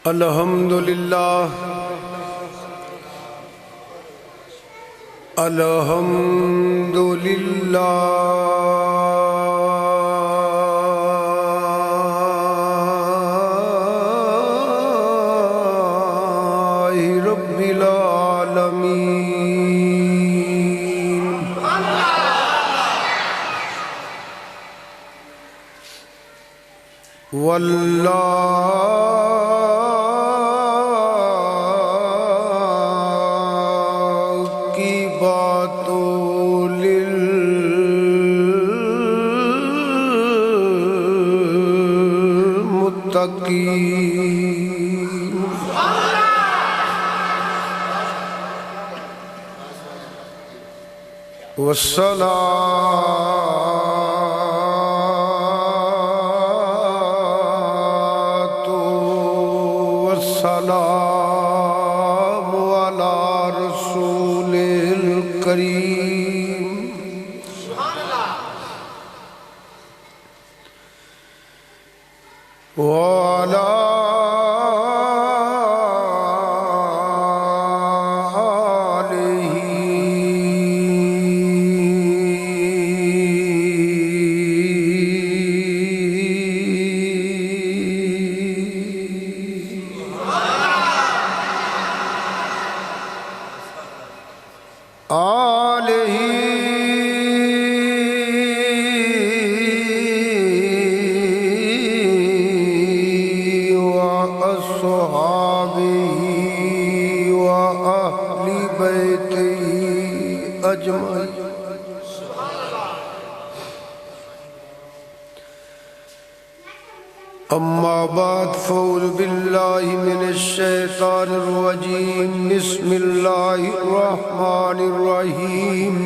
الحمدللہ الحمدللہ رب العالمین واللہ کی باتوں للمتقین والصلاة والسلام على رسول الكريم وعلى آلہ وأصحابہ وأہل بیتہ اجمعین اما بعد فاعوذ باللہ من الشیطان الرجیم بسم اللہ الرحمن الرحیم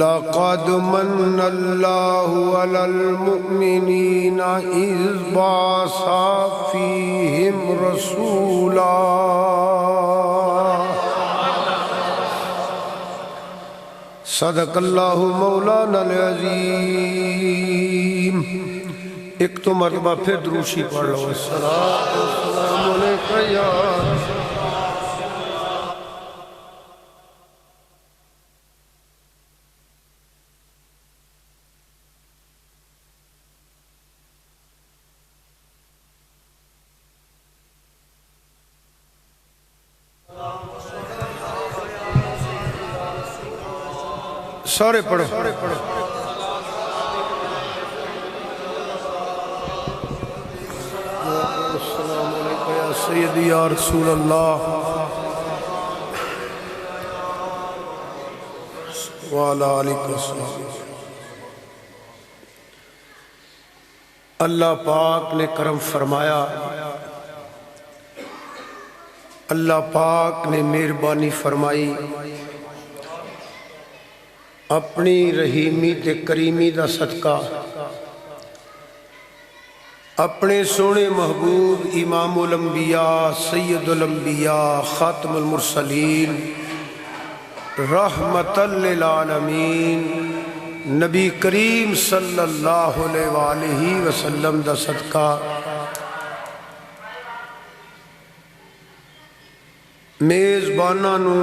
لقد من اللہ علی المؤمنین اذ بعث فیہم رسولا صدق اللہ مولانا العظیم ایک تو مرتبہ پھر دروشی پڑھ لو السلام علیکہ یا سارے پڑھو السلام علیکم یا سیدی یا رسول اللہ وعلی آلہ السلام۔ اللہ پاک نے کرم فرمایا، اللہ پاک نے مہربانی فرمائی، اپنی رحیمی تے کریمی دا صدقہ اپنے سونے محبوب امام الانبیاء سید الانبیاء خاتم المرسلین رحمت للعالمین نبی کریم صلی اللہ علیہ وآلہ وسلم دا صدقہ میزبانہ نو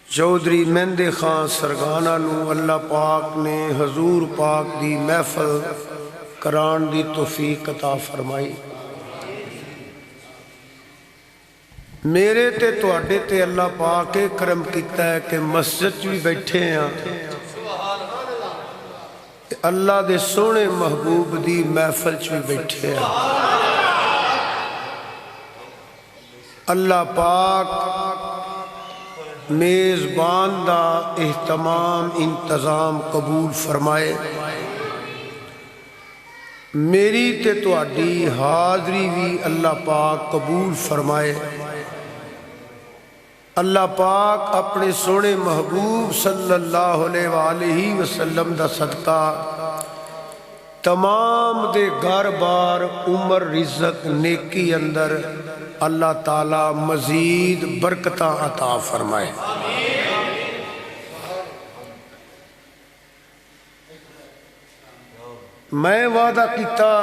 چودھری مہندے خان سرگانہ نو اللہ پاک نے حضور پاک دی محفل کران دی توفیق عطا فرمائی۔ میرے تے تواڈے تے اللہ پاک کے کرم کیتا ہے کہ مسجد بھی بیٹھے ہیں، اللہ دے سونے محبوب دی محفل بھی بیٹھے ہیں۔ اللہ پاک میزبان دا اہتمام انتظام قبول فرمائے، میری تے تواڈی حاضری بھی اللہ پاک قبول فرمائے۔ اللہ پاک اپنے سونے محبوب صلی اللہ علیہ وآلہ وسلم دا صدقہ تمام دے گھر بار عمر رزق نیکی اندر اللہ تعالیٰ مزید برکتاں عطا فرمائے۔ میں وعدہ کیتا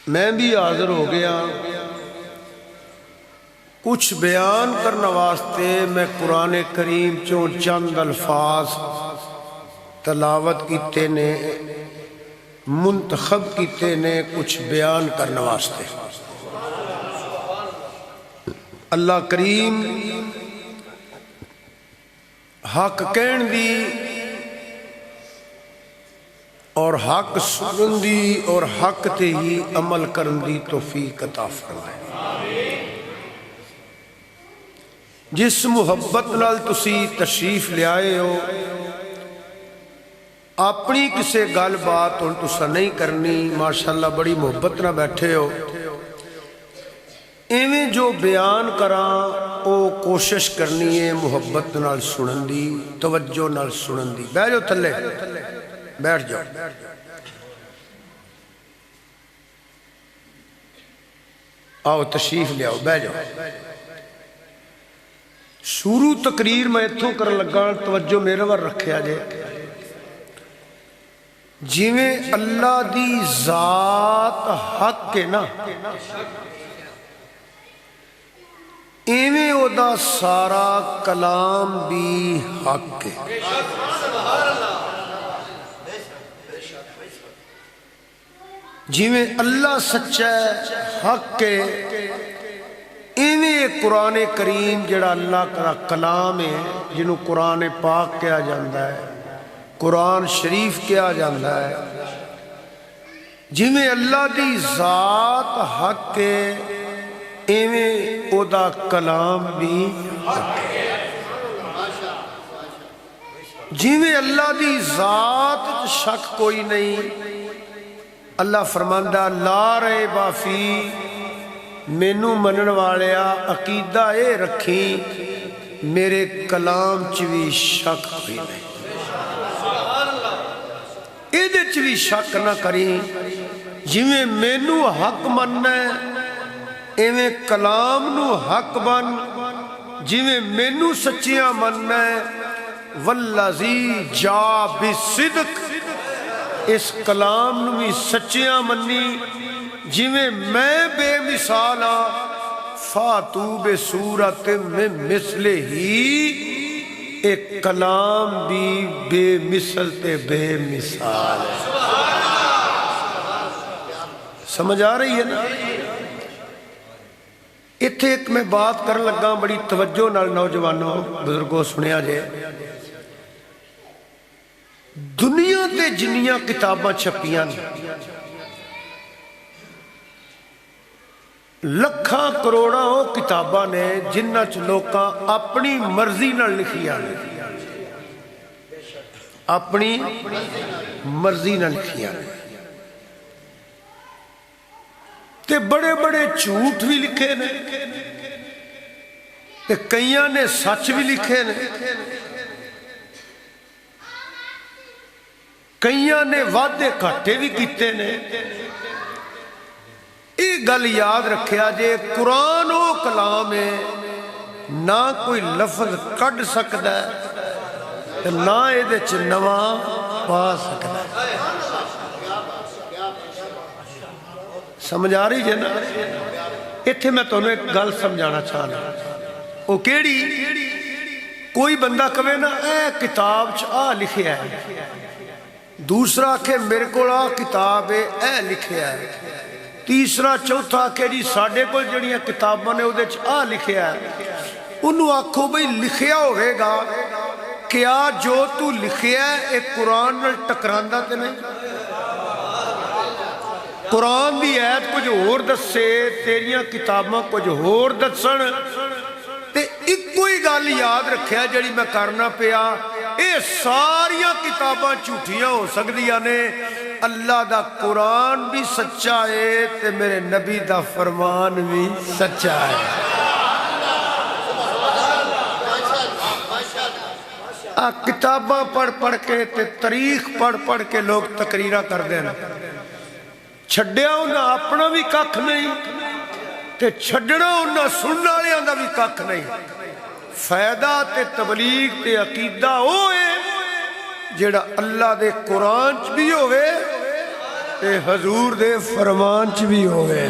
میں بھی حاضر ہو گیا کچھ بیان کرنے واسطے میں قرآن کریم چوں چند الفاظ تلاوت کیتے نے منتخب کیتے نے کچھ بیان کرنے واسطے اللہ کریم حق کہن دی اور حق سنن دی اور حق تے ہی عمل کرن دی توفیق عطا فرمائے جس محبت نال تسی تشریف لے آئے ہو اپنی کسے گل بات ہن تسا نہیں کرنی ماشاءاللہ بڑی محبت نہ بیٹھے ہو ایویں جو بیان کراں او کوشش کرنی ہے محبت نال سنن دی توجہ نال سنن دی بیٹھ جاؤ تھلے بیٹھ جاؤ آؤ تشریف لے آؤ بیٹھ جاؤ شروع تقریر میں اتھوں کر لگا توجہ میرے ور رکھیا جے جویں اللہ دی ذات حق ہے نا ایویں او دا سارا کلام بھی حق ہے جویں اللہ سچا ہے حق ہے ایویں قرآن کریم جڑا اللہ کا کلام ہے جنہوں قرآن پاک کیا جاندہ ہے قرآن شریف کیا جاندہ ہے جویں اللہ دی ذات حق ہے ایویں او دا کلام بھی حق ہے جویں اللہ دی ذات شک کوئی نہیں اللہ فرماندہ لا ریب فی مینوں منن والیا عقیدہ اے رکھی میرے کلام چوی شک ہوئی نہیں ایدے چوی شک نہ کریں جویں مینوں حق مننا ہے ایویں کلام نو حق بن جویں مینوں سچیاں مننا ہے والذی جا بصدق اس کلام نو بھی سچیاں منی جویں میں بے مثال ہاں فاتو بے صورت میں مثل ہی ایک کلام بھی بے مثل تے بے مثال ہے سمجھ آ رہی ہے نا اتھے ایک میں بات کر لگا بڑی توجہ نال نوجوانوں بزرگوں سنیا جے دنیا تے جنیاں کتاباں چھپیاں لکھاں کروڑاں کتاباں نے جنہ چ لوکاں اپنی مرضی نہ لکھیاں اپنی مرضی نہ لکھیاں تے بڑے بڑے جھوٹ بھی لکھے نے تے کئیاں نے سچ بھی لکھے نے کئیاں نے وعدے گھاٹے بھی کیتے نے ایک گل یاد رکھیا جے قرآن و کلام ہے نہ کوئی لفظ کڈ سکتا ہے نہ ایدے چ نواں پا سکتا ہے سمجھ آ رہی جے نا اتھے میں تو ایک گل سمجھانا چاہنا وہ کیڑی کوئی بندہ کہے نا اے کتاب چ آ لکھیا ہے دوسرا کہ میرے کو کتاب ہے اے لکھیا ہے تیسرا چوتھا کہ جی ساڑھے کو جڑیاں کتاباں نے وہ آ لکھیا ہے انہوں آکھو بھئی لکھیا ہوئے گا کیا جو تو لکھیا ہے ایک قرآن نال ٹکراندہ تے نہیں قرآن دی آیت کچھ اور دسے تیریاں کتاباں کچھ اور دسن تے ایک کوئی گل یاد رکھیا جڑی میں کرنا پیا اے ساریاں کتاباں جھوٹیاں ہو سکدیاں نے اللہ دا قرآن بھی سچا ہے تے میرے نبی دا فرمان بھی سچا ہے کتاباں پڑھ کے تے تاریخ پڑھ کے لوگ تقریرہ کر دینا چھڑیا انہاں اپنا بھی ککھ نہیں تے چھڑنا انہاں سننا لیاں دا بھی ککھ نہیں فائدہ تے تبلیغ تے عقیدہ ہوئے جیڑا اللہ دے قرآن چ بھی ہوئے تے حضور دے فرمان چ بھی ہوئے.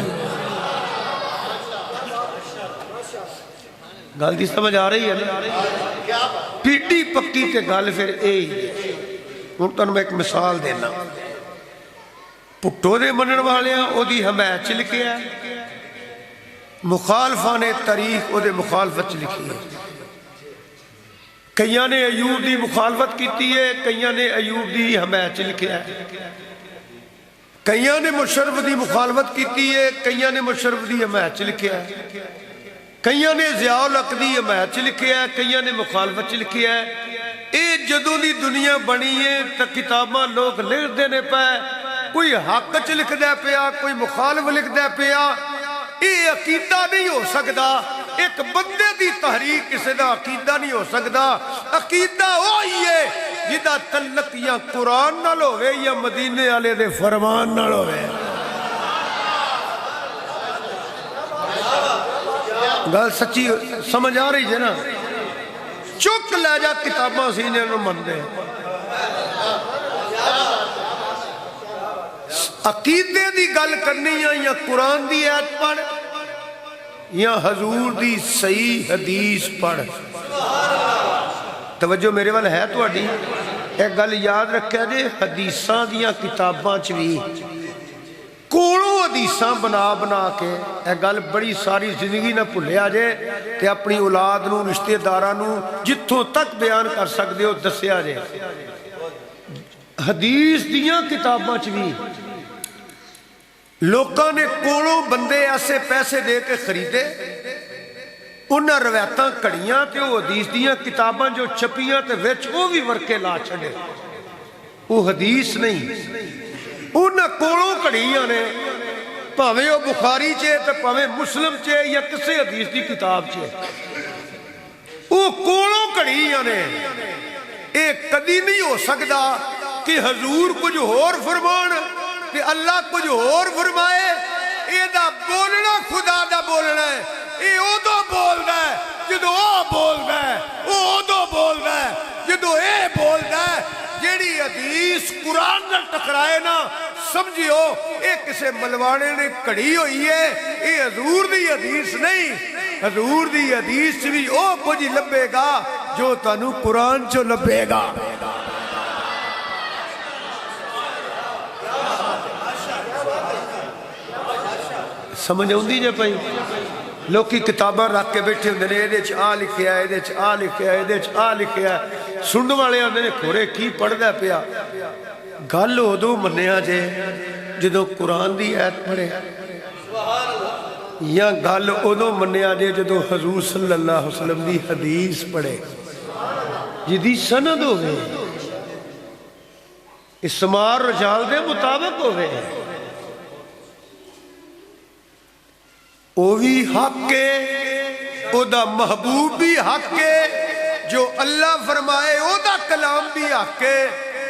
گل دی سمجھ آ رہی ہے نا؟ پیٹی پکی تے گل پھر یہی. ہوں تمہیں میں ایک مثال دینا. پٹو دے منن والیاں او دی حمایت چ لکھیا ہے، مخالفاں نے تاریخ او دے مخالفت چ لکھی ہے. کئیاں نے ایوب دی مخالفت کیتی ہے، کئیاں نے ایوب دی حمایت چ لکھیا ہے. کئیاں نے مشرف دی مخالفت کیتی ہے، کئیاں نے مشرف دی حمایت چ لکھیا ہے. کئیاں نے ضیاء الحق دی حمایت چ لکھیا ہے، کئیاں نے مخالفت چ لکھیا ہے. اے جدوں دی دنیا بنی ہے تے کتاباں لوگ لکھدے نے پے، کوئی حق چ لکھدا پیا، کوئی مخالف لکھدا پیا. یہ عقیدہ نہیں ہو سکتا. ایک بندے دی تحریک کسی دا عقیدہ نہیں ہو سکتا. عقیدہ وہی ہے جدا تعلق یا قرآن نال ہوئے یا مدینے والے دے فرمان نال ہوئے. گل سچی سمجھ آ رہی ہے نا؟ چک لے جا کتاباں سینے نوں مندے. عقیدے دی گل کرنی ہے یا قرآن دی آیت پڑھ یا حضور دی صحیح حدیث پڑھ. توجہ میرے وال ہے تہاڈی؟ ایک گل یاد رکھیا جے، حدیثاں دیاں کتاباں چ وی کولوں حدیثاں بنا بنا کے ایک گل بڑی ساری زندگی نہ بھلیا جے تے اپنی اولاد نوں رشتہ داراں نوں جتھوں تک بیان کر سکدے ہو دسیا جے. حدیث دیاں کتاباں چ وی لوکاں نے کولوں بندے ایسے پیسے دے کے خریدے، انہاں روایتاں کڑیاں تے وہ حدیث دیاں کتاباں جو چھپیاں تے وچ وہ بھی ورکے لا چھڑے. وہ حدیث نہیں، انہاں کولوں کڑیاں نے، پاویں وہ بخاری چے تے پاویں مسلم چے یا کسے حدیث دی کتاب چے، وہ کولوں کڑیاں نے. یہ کدی نہیں ہو سکتا کہ حضور کچھ اور فرمان کہ اللہ کچھ اور فرمائے. یہ دا بولنا خدا دا بولنا ہے. یہ ادو بولدا ہے جدو وہ بولدا ہے، وہ ادو بولدا ہے جدو اے بولدا ہے. جیڑی حدیث قرآن نال ٹکرائے نا سمجھیو اے کسے ملوانے نے کڑی ہوئی ہے. یہ حضور دی حدیث نہیں. حضور دی حدیث بھی او کچھ لبے گا جو تانوں قرآن چو لبے گا. سمجھ آؤندی جے پئی؟ لوکی کتاباں رکھ کے بیٹھے ہوندے نے، ایدے چ آ لکھیا ہے، ایدے چ آ لکھیا ہے، ایدے چ آ لکھیا ہے. سنن والے آندے نے کھورے کی پڑھدا پیا. گل ادو منیا جے جدوں قرآن دی آیت پڑھے، یا گل ادو منیا جے جدوں حضور صلی اللہ علیہ وسلم دی حدیث پڑھے جدی سند ہوئے، اسمار رجال دے مطابق ہوئے. وہ بھی حق ہے، او دا محبوب بھی حق ہے، جو اللہ فرمائے او دا کلام بھی حق ہے،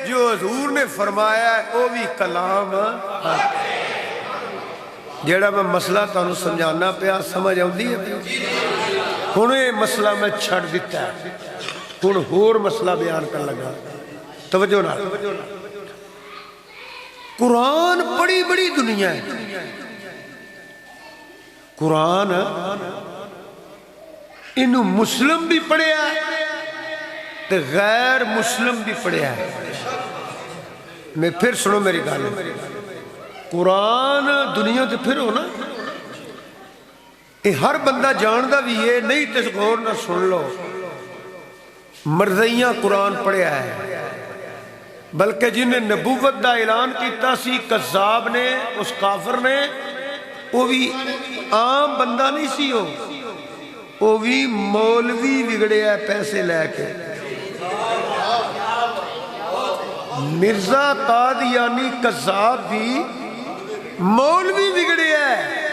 جو حضور نے فرمایا ہے وہ بھی کلام حق ہے. جیڑا میں مسئلہ تانوں سمجھانا پیا سمجھ آؤندی ہے؟ ہن یہ مسئلہ میں چھڑ دیتا ہے، ہن ہور مسئلہ بیان کر لگا. توجہ نال. قرآن بڑی بڑی دنیا ہے. قرآن انہوں مسلم بھی پڑھیا ہے تے غیر مسلم بھی پڑھیا ہے. میں پھر سنو میری گل. قرآن دنیا تے پھر ہو نا، یہ ہر بندہ جاندا بھی ہے نہیں تے غور نہ سن لو. مرضیاں قرآن پڑھیا ہے، بلکہ جنہیں نبوت دا اعلان کیتا سی کذاب نے، اس کافر نے، وہ بھی عام بندہ نہیں سی. وہ بھی مولوی بگڑیا ہے پیسے لے کے. مرزا قادیانی کذاب بھی مولوی بگڑیا ہے.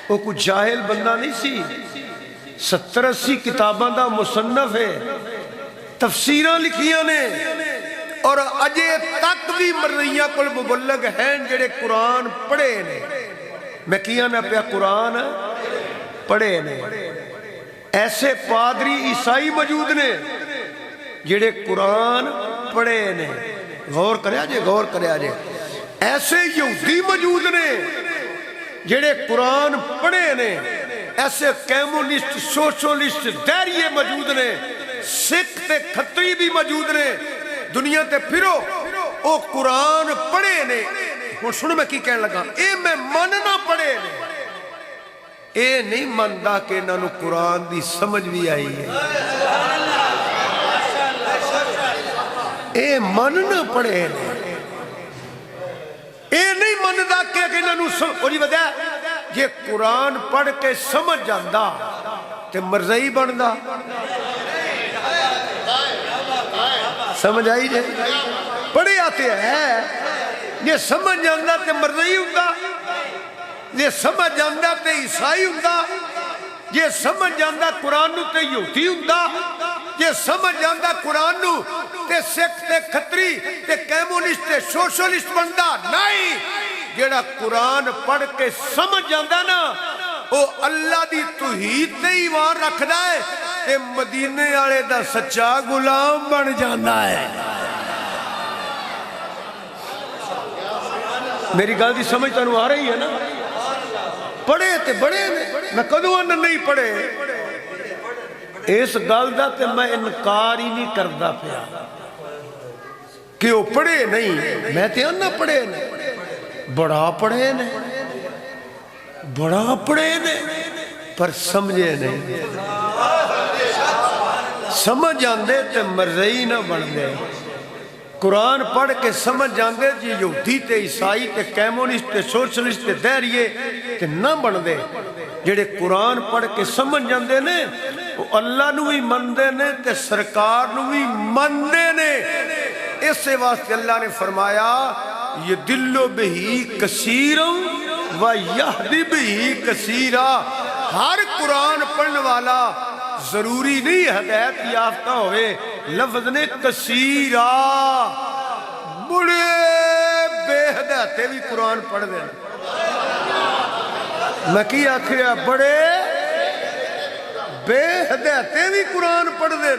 وہ کچھ جاہل بندہ نہیں سی. 70-80 کتاباں دا مصنف ہے، تفسیراں لکھیاں نے، اور اجے تک بھی مرضیاں کل مبلغ ہیں جڑے قرآن پڑھے نے. میں کیا نہ پیا قرآن پڑھے نے. ایسے پادری عیسائی موجود نے جڑے قرآن پڑھے نے. غور کریا جے، غور کریا جے. ایسے یہودی موجود نے جڑے قرآن پڑھے نے، ایسے کمیونسٹ سوشلسٹ دہریے موجود نے، سکھ تے کھتری بھی موجود نے، دنیا تے پھرو او قرآن پڑھے نے۔ ہن سنو میں کی کہنے لگا، اے میں مننا پڑھے نے، اے نہیں مندا کہ انہاں نوں قرآن دی سمجھ بھی آئی ہے، اے مننا پڑھے نے، اے نہیں مندا کہ انہاں نوں وہی وجہ جے قرآن پڑھ کے سمجھ جاندا تے مرزائی بندا۔ سمجھ آئی جے؟ پڑھے آتے ہیں یہ سمجھ جاندا تے مرزائی ہوندا، یہ سمجھ جاندا تے عیسائی ہوندا، یہ سمجھ جاندا قرآن نو تے یہودی ہوندا، یہ سمجھ جاندا قرآن نو تے سکھ تے کھتری تے کمیونسٹ تے سوشلسٹ بندا نہیں۔ جیڑا قرآن پڑھ کے سمجھ جاندا نا او اللہ دی توحید تے ایمان رکھدا ہے تے مدینے والے دا سچا غلام بن جاندا ہے۔ میری گل دی سمجھ تانوں آ رہی ہے نا؟ پڑھے تے بڑے نے، میں کدوں نہیں پڑھے، اس گل دا تے میں انکار ہی نہیں کردا پیا کہ وہ پڑھے نہیں، میں تے نہ پڑھے نے، بڑا پڑھے نے، بڑا پڑھے نے، پر سمجھے نہیں۔ سمجھ آندے تے مرزائی نہ بن دے، قرآن پڑھ کے سمجھ جاندے جی یہودی تے عیسائی تے کمیونسٹ تے سوشلسٹ تے دہریے تے نہ بن دے۔ جڑے قرآن پڑھ کے سمجھ جاندے نے وہ اللہ نو بھی مندے نے تے سرکار نو بھی مندے نے۔ اس واسطے اللہ نے فرمایا یدل بہی کثیرا و یہدی بہی کثیرا۔ ہر قرآن پڑھنے والا ضروری نہیں ہدایت یافتہ ہوئے، لفظ نے کثیرا، بڑے بے ہدایتے بھی قرآن پڑھ دیں۔ میں کی آخیا بڑے بے ہدایتے بھی قرآن پڑھ دیں۔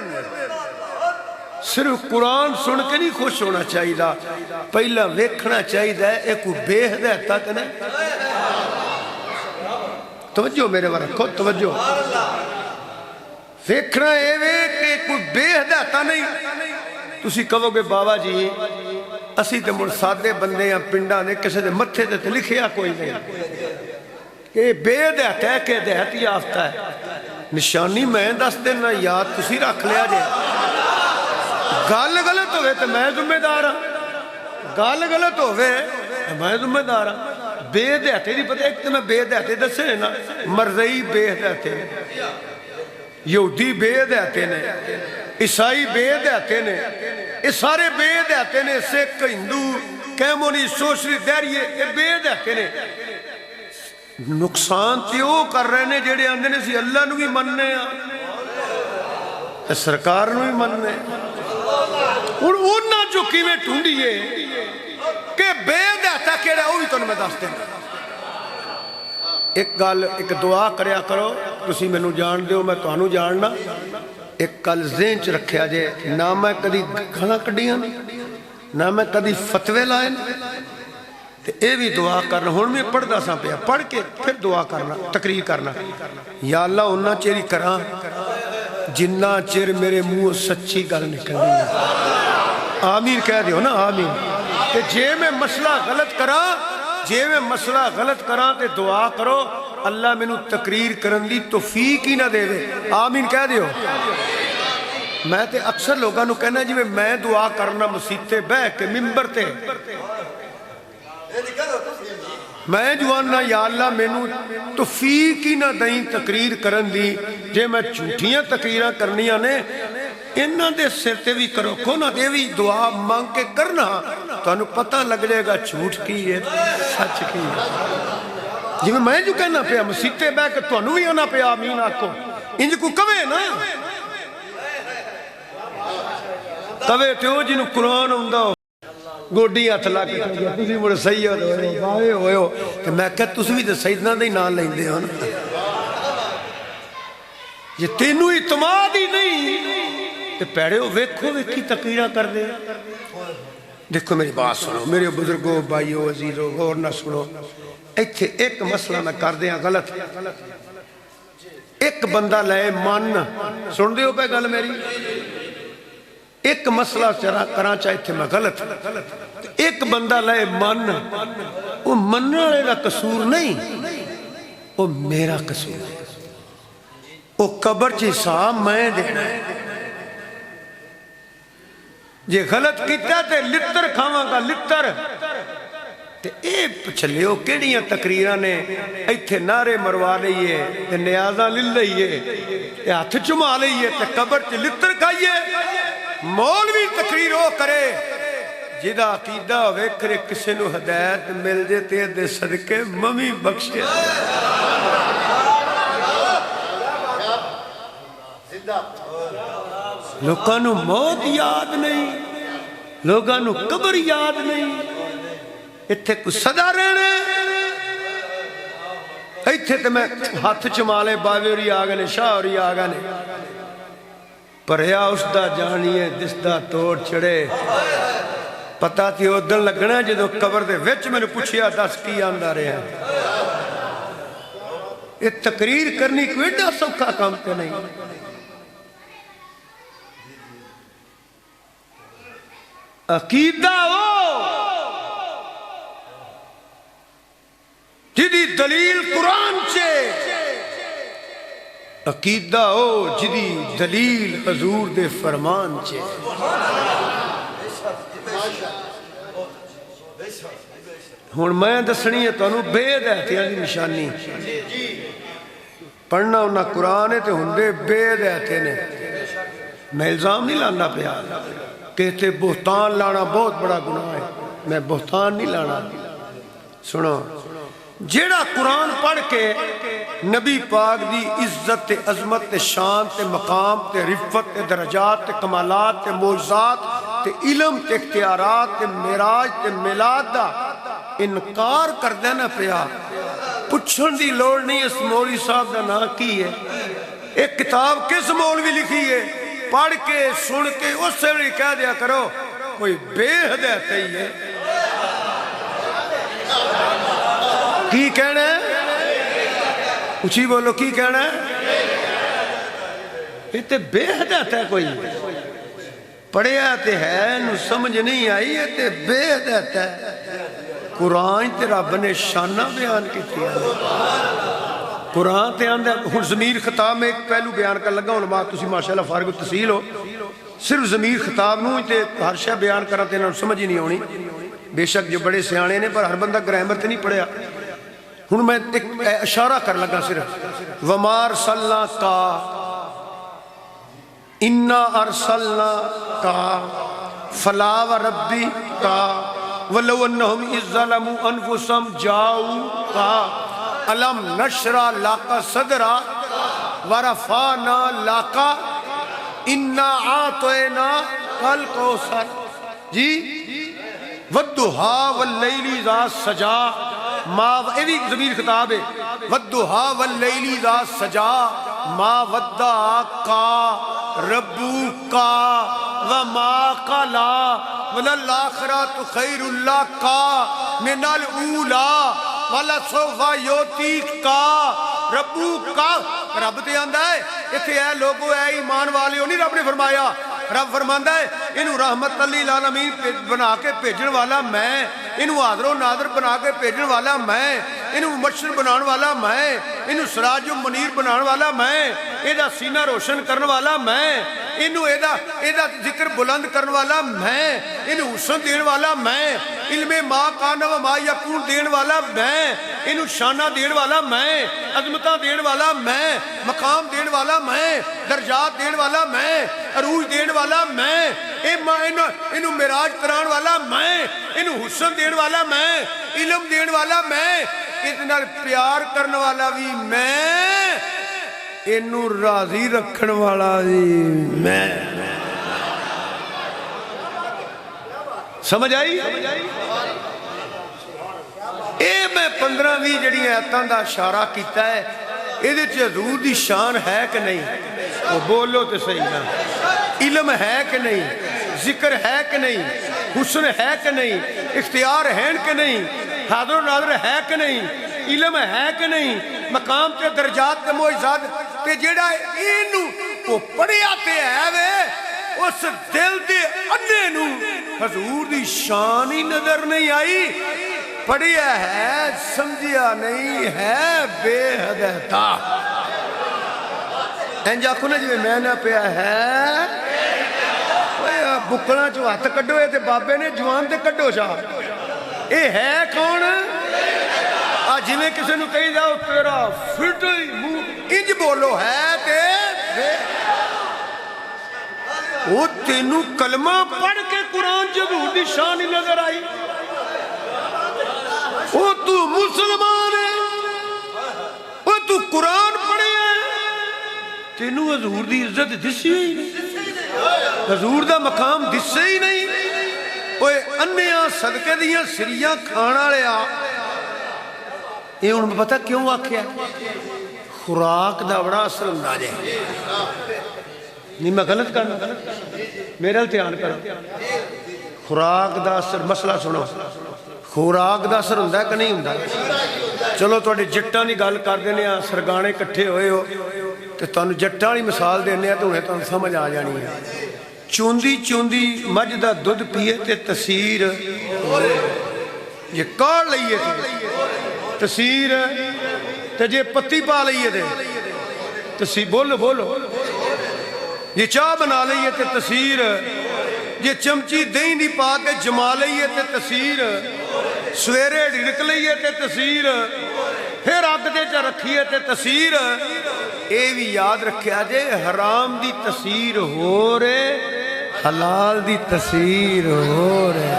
صرف قرآن سن کے نہیں خوش ہونا چاہیے، پہلا ویکھنا چاہیے اے کوئی بے ہدایتا کہ نہیں۔ توجہ میرے وہاں رکھو، توجہ ویکھنا اے وے کہ کوئی بے ہدایتا نہیں۔ تسی کہو گے بابا جی اسی تے مڑ سادے بندے ہیں، پنڈا نے کسے دے متھے تے لکھیا کوئی نہیں کہ بے ہدایت ہے کہ ہدایت یافتہ ہے۔ نشانی میں دس دینا، یاد تسی رکھ لیا جے۔ گل غلط ہوئے تو میں ذمہ دار ہاں، گل غلط ہوئے میں ذمہ دار ہاں۔ بے ہدایتے دی پتہ ایک تو میں بے ہدایتے دسے نا، مرزائی بے ہدایتے نے، یہودی بے ہدایتے نے، عیسائی بے ہدایتے نے، یہ سارے بے ہدایتے نے، سکھ ہندو کمیونسٹ سوشلسٹ دہریے یہ بے ہدایتے نے۔ نقصان تے وہ کر رہے نے جڑے آندے نے سی اللہ نو بھی مننے تے سرکار نو بھی مننے۔ ہن انہاں جو کیویں ڈھونڈیے کہ بے ہدایتا کیڑا وہ بھی تانوں میں دس دینا۔ ایک گل ایک دعا کریا کرو، تسی مینوں جان دیو میں تانوں جاننا۔ ایک گل ذہن چ رکھیا جے، نہ میں کدی گالاں کڈیاں نہ میں کدی فتوے لائے تے اے بھی دعا کرنا۔ ہن میں پڑھدا سا پیا، پڑھ کے پھر دعا کرنا، تقریر کرنا، یا اللہ اُنہاں چیر ہی کراں جنہ چیر میرے منہ سچی گل نکلنی ہے۔ آمین کہہ دیو نا، آمین۔ کہ جے میں مسئلہ غلط کراں، جے میں مسئلہ غلط کراں تے دعا کرو اللہ میں نو تقریر کرن دی توفیق ہی نہ دے دے۔ آمین کہہ دیو۔ میں تے اکثر لوگاں نو کہنا جی میں دعا کرنا مسجد تے بہ کے ممبر تے، میں جوانا یا اللہ میں نو توفیق ہی نہ دیں تقریر کرن دی۔ جے میں جھوٹیاں تقریراں کرنیاں نے انہاں دے سر تے بھی کرو کھو نہ دے بھی دعا مانگ کے کرنا، تو انہوں پتہ لگ جائے گا جھوٹ کی ہے سچ کی ہے۔ جی میں جو کہنا پیا مسجد تے بہ کے تو انہوں بھی آنا پیا آمین آکو انج کو کبے نا کبے تیو جنہوں قرآن ہوندہ گوڈی ہاتھ لا کے تسی مڑے سید ہوئے ہوئے ہو کہ میں کہتا تسی بھی تو سیدنا دے نام لیں دے ہو نا۔ یہ تینوں اعتماد ہی نہیں تے پیڑے ہو ویکھو ویکھی تقریرہ کر دے۔ دیکھو میری بات سنو میرے بزرگوں بھائیو عزیزو غور نہ سنو ایتھے ایک مسئلہ میں کر دیا غلط ایک بندہ لے من سن دے ہو پہ گل میری ایک مسئلہ کراں چاہے تھے میں غلط ایک بندہ لے من وہ مننے والے کا قصور نہیں وہ میرا قصور ہے وہ قبر چ حساب میں دینا ہے جے غلط کیتا تے لتر کھاواں گا لتر تے اے پچھلیو کیڑیاں تقریراں نے ایتھے نعرے مروا لئیے تے نیازاں لل لئیے تے ہاتھ چما لئیے تے قبر چ لتر کھائیے مولوی تقریر ہو کرے جدا عقیدہ ہوئے کرے کسے نو ہدایت مل جاتے دے صدقے ممی بخشے لوگانو موت یاد نہیں لوگانو قبر یاد نہیں اتھے کچھ صدا رہنے اتھے تے میں ہاتھ چمالے باوے اور آگنے شاہ اور آگنے پریا اس دا جانیے جس دا توڑ چڑے پتا تھی وہ دن لگنا جدو قبر دے وچ میں نے پوچھیا دس کی آندہ رہے ہیں یہ تقریر کرنی کوئی ایڈا سوکھا کام تے نہیں عقیدہ ہو جدی دلیل قرآن سے عقیدہ ہو جدی دلیل حضور دے فرمان سے ہون میں دسنی ہے تو انہوں بید احتیاں دی نشانی پڑھنا انہا قرآن ہے تو ہندے بید احتیاں نے میں الزام نہیں لانا پیا کہتے بہتان لانا بہت بڑا گناہ ہے میں بہتان نہیں لانا سنو جیڑا قرآن پڑھ کے نبی پاک دی عزت تے عظمت تے شان تے مقام تے رفت تے درجات تے کمالات تے معجزات تے علم تے اختیارات تے معراج تے میلاد دا انکار کر دینا پیا پچھن دی لوڑ نہیں اس مولوی صاحب دا نا کی ہے ایک کتاب کس مولوی لکھی ہے پڑھ کے سن کے اس سے بھی کہہ دیا کرو کوئی بے ہدایت ہی ہے کی کہنا ہے اچھی بولو کی کہنا ہے یہ تے بے ہدایت ہے کوئی پڑھے آتے ہے نو سمجھ نہیں آئی یہ تے بے ہدایت ہے قرآن تے رب نے شانہ بیان کی تھی قرآن تے آندھا ہن ضمیر خطاب میں ایک پہلو بیان کر لگا علماء تسی ماشاءاللہ فارغ التحصیل ہو صرف ضمیر خطاب نو تے ہر شے بیان کرا تے انہوں سمجھ ہی نہیں ہونی بے شک جو بڑے سیانے نے پر ہر بندہ گرامر تے نہیں پڑھیا ہن میں ایک اشارہ کر لگا صرف ومار صلی کا انا ارسلنا کا فلا و ربی کا ولو انہم اذ ظلموا انفسهم جاؤ کا علم نشرہ لاقا صدرہ ورفانا لاقا انا آتوینا کل کوثر جی ودہا واللیلی ذات سجا اے بھی ضمیر خطاب ہے ودہا واللیلی ذات سجا ما ودہ کا ربو کا وما قلا وللآخرات خیر اللہ کا من الاولا وَلَسَوْفَ يُعْطِيكَ ربو کا رب تے آندہ ہے اتھے اے لوگو اے ایمان والے ہو نہیں رب نے فرمایا رب فرماندہ ہے انہوں رحمت للعالمین بنا کے بھیجن والا میں انہوں حاضر و ناظر بنا کے بھیجن والا میں انہوں مبشر بنان والا میں انہوں سراج و منیر بنان والا میں ایدہ سینہ روشن کرن والا میں انہوں ایدہ ذکر بلند کرن والا میں انہوں حسن دین والا میں علم ما کان و ما یکون دین والا میں انہوں شانہ دین والا میں عظمتہ دین والا میں مقام دین والا میں درجات دین والا میں عروج دین والا میں انہوں معراج کران والا میں انہوں حسن دین والا میں علم دین والا میں اتنا پیار کرن والا بھی میں انہوں راضی رکھن والا بھی میں سمجھ آئی اے میں 15ویں جڑی آیتاں دا اشارہ کیتا ہے ایدے چ حضور دی شان ہے کہ نہیں وہ بولو تو صحیح نا علم ہے کہ نہیں ذکر ہے کہ نہیں, حسن ہے کہ نہیں, اختیار ہے کہ نہیں, حاضر و ناظر ہے کہ نہیں, علم ہے کہ نہیں, مقام تے درجات تے معجزات تے جیڑا اینو وہ پڑھیا تے ہے وے اس دل دے انے نو حضور دی شان ہی نظر نہیں آئی. پڑھیا ہے سمجھیا نہیں ہے بے حدیتا. انج آکھو نا جی میں نہ پیا ہے بکڑاں چو ہاتھ کڈو تے بابے نے جوان تے کڈو جا. اے ہے کون؟ جی میں کسی نے کہی جاؤ تیرا فٹ انج بولو ہے تے وہ تینوں کلمہ پڑھ کے قرآن حضور دی شان نظر آئی. وہ تو مسلمان ہے, وہ تو قرآن پڑھے ہے, تینوں حضور دی عزت دسی ہی نہیں, حضور دا مقام دسے ہی نہیں. وہ انیاں صدقے دیاں سریاں کھانا لیا. یہ انہوں نے پتا کیوں آکھیا خوراک دا بڑا اثر انداز ہے. نہیں میں غلط کرنا, میرا دھیان کرو. خوراک دا اثر, مسئلہ سنو, خوراک دا اثر ہوندا کہ نہیں ہوندا؟ چلو تواڈے جٹاں دی گل کر دینے آ, سرگانے کٹھے ہوئے ہو تے تانوں جٹاں دی مثال دینے آ تے ہنے تانوں سمجھ آ جانی ہے. چوندی چوندی مجھ دا دودھ پیے تے تسیر, یہ کاڑ لئیے تے تسیر, تے جے پتی پا لئیے تے تسیر, بولو بولو, یہ چاہ بنا لئیے تے تسیر, یہ چمچی دہی دی پا کے جما لئیے تے تسیر, سویرے ڈھڑک لئیے تے تسیر, پھر آگ دے چا رکھیے تے تسیر. اے بھی یاد رکھیا جے حرام دی تسیر ہو رہے, حلال دی تسیر ہو رہے.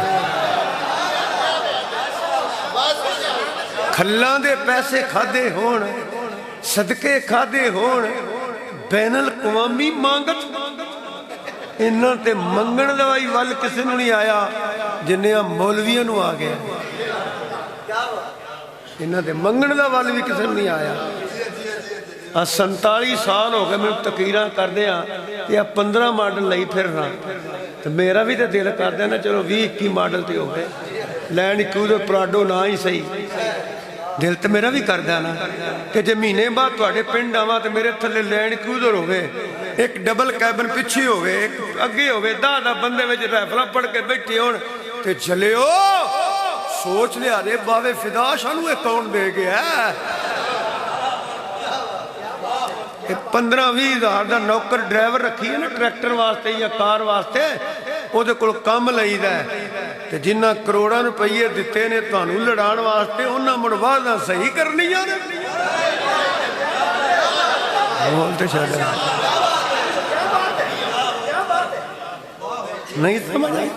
کھلان دے پیسے کھادے ہون, صدقے کھادے ہون, بین الاقوامی مانگت انہاں تے منگن دوائی وال کسی نو نہیں آیا جنہاں مولویوں نو آ گیا. انہاں تے منگن دا وال بھی کسی نو نہیں آیا. 47 سال ہو گئے میں تقریراں کر دیا یا 15 ماڈل لئی پھر رہا, تو میرا بھی تے دل کر دینا چلو 20-21 ماڈل تے ہو گئے. لینڈ کروزر پراڈو نہ ہی صحیح, دل تے میرا بھی کر دینا کہ جے مہینے بعد تواڈے پنڈ آواں تے میرے تھلے لینڈ کروزر ہوئے, ایک ڈبل کیبن پچھے ہوئے, ایک اگے ہوئے, 10 بندے وچ رائفلاں پڑھ کے بیٹھے ہون تے چلے ہو سوچ لیا رے باوے فدا شانو اے کون دے گیا ہے. 15-20 ہزار دا نوکر ڈرائیور رکھی ہے نا ٹریکٹر واسطے یا کار واسطے, او دے کول کم لئی دا ہے, تے جنہ کروڑاں روپیے دتے نے تانوں لڑان واسطے انہاں مڑ واضح صحیح کرنی ہے. بولتے چلے نہیں سمجھ آئی,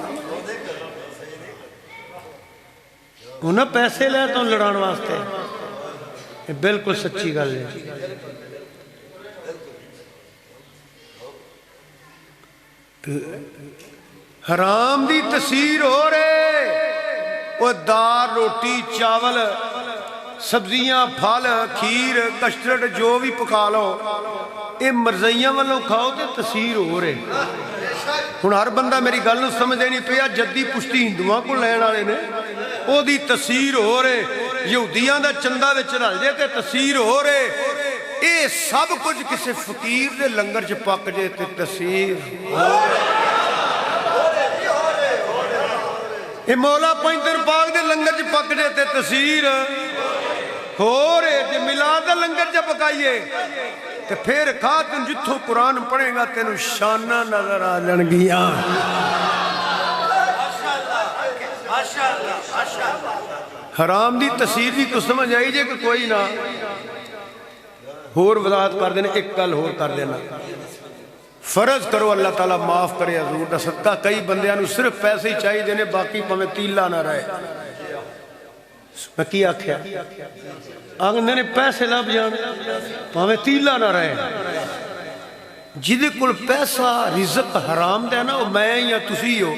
انہاں پیسے لے تو لڑان واسطے. یہ بالکل سچی گل ہے. حرام دی تسیر ہو رہے, وہ دار روٹی چاول سبزیاں پھل کھیر کسٹرڈ جو بھی پکا لو اے مرزیاں والوں کھاؤ تے تسیر ہو رہے. ہن ہر بندہ میری گل نوں سمجھے نہیں پیا, جدی پشتی ہندوؤں کو لین والے نے او دی تسیر ہو رہے, یہودیاں دا چندہ وچ رل جے تے تسیر ہو رہے. اے سب کچھ کسی فقیر دے لنگر چ پک جے تے تسیر ہو رہے. اے مولا پینتر پاک دے لنگر چ پک جے تے تسیر ہو رہے. جے میلاد دا لنگر چ پکائیے تے پھر کھا تن جتھوں قرآن پڑھے گا تینوں شانہ نظر آ جان گیاں. حرام دی تسیر دی تو سمجھ آئی جے کہ کوئی نہ ہور وضاحت کر دینا. ایک گل ہور کر دینا, فرض کرو اللہ تعالیٰ معاف کرے حضور دا صدقہ, کئی بندیاں نو صرف پیسے ہی چاہیے دینے باقی پاویں تیلا نہ رہے. میں کی آکھیا آگندے نے پیسے لب جان پاویں تیلا نہ رہے. جدے کل پیسہ رزق حرام دے نا وہ میں یا تسی ہو,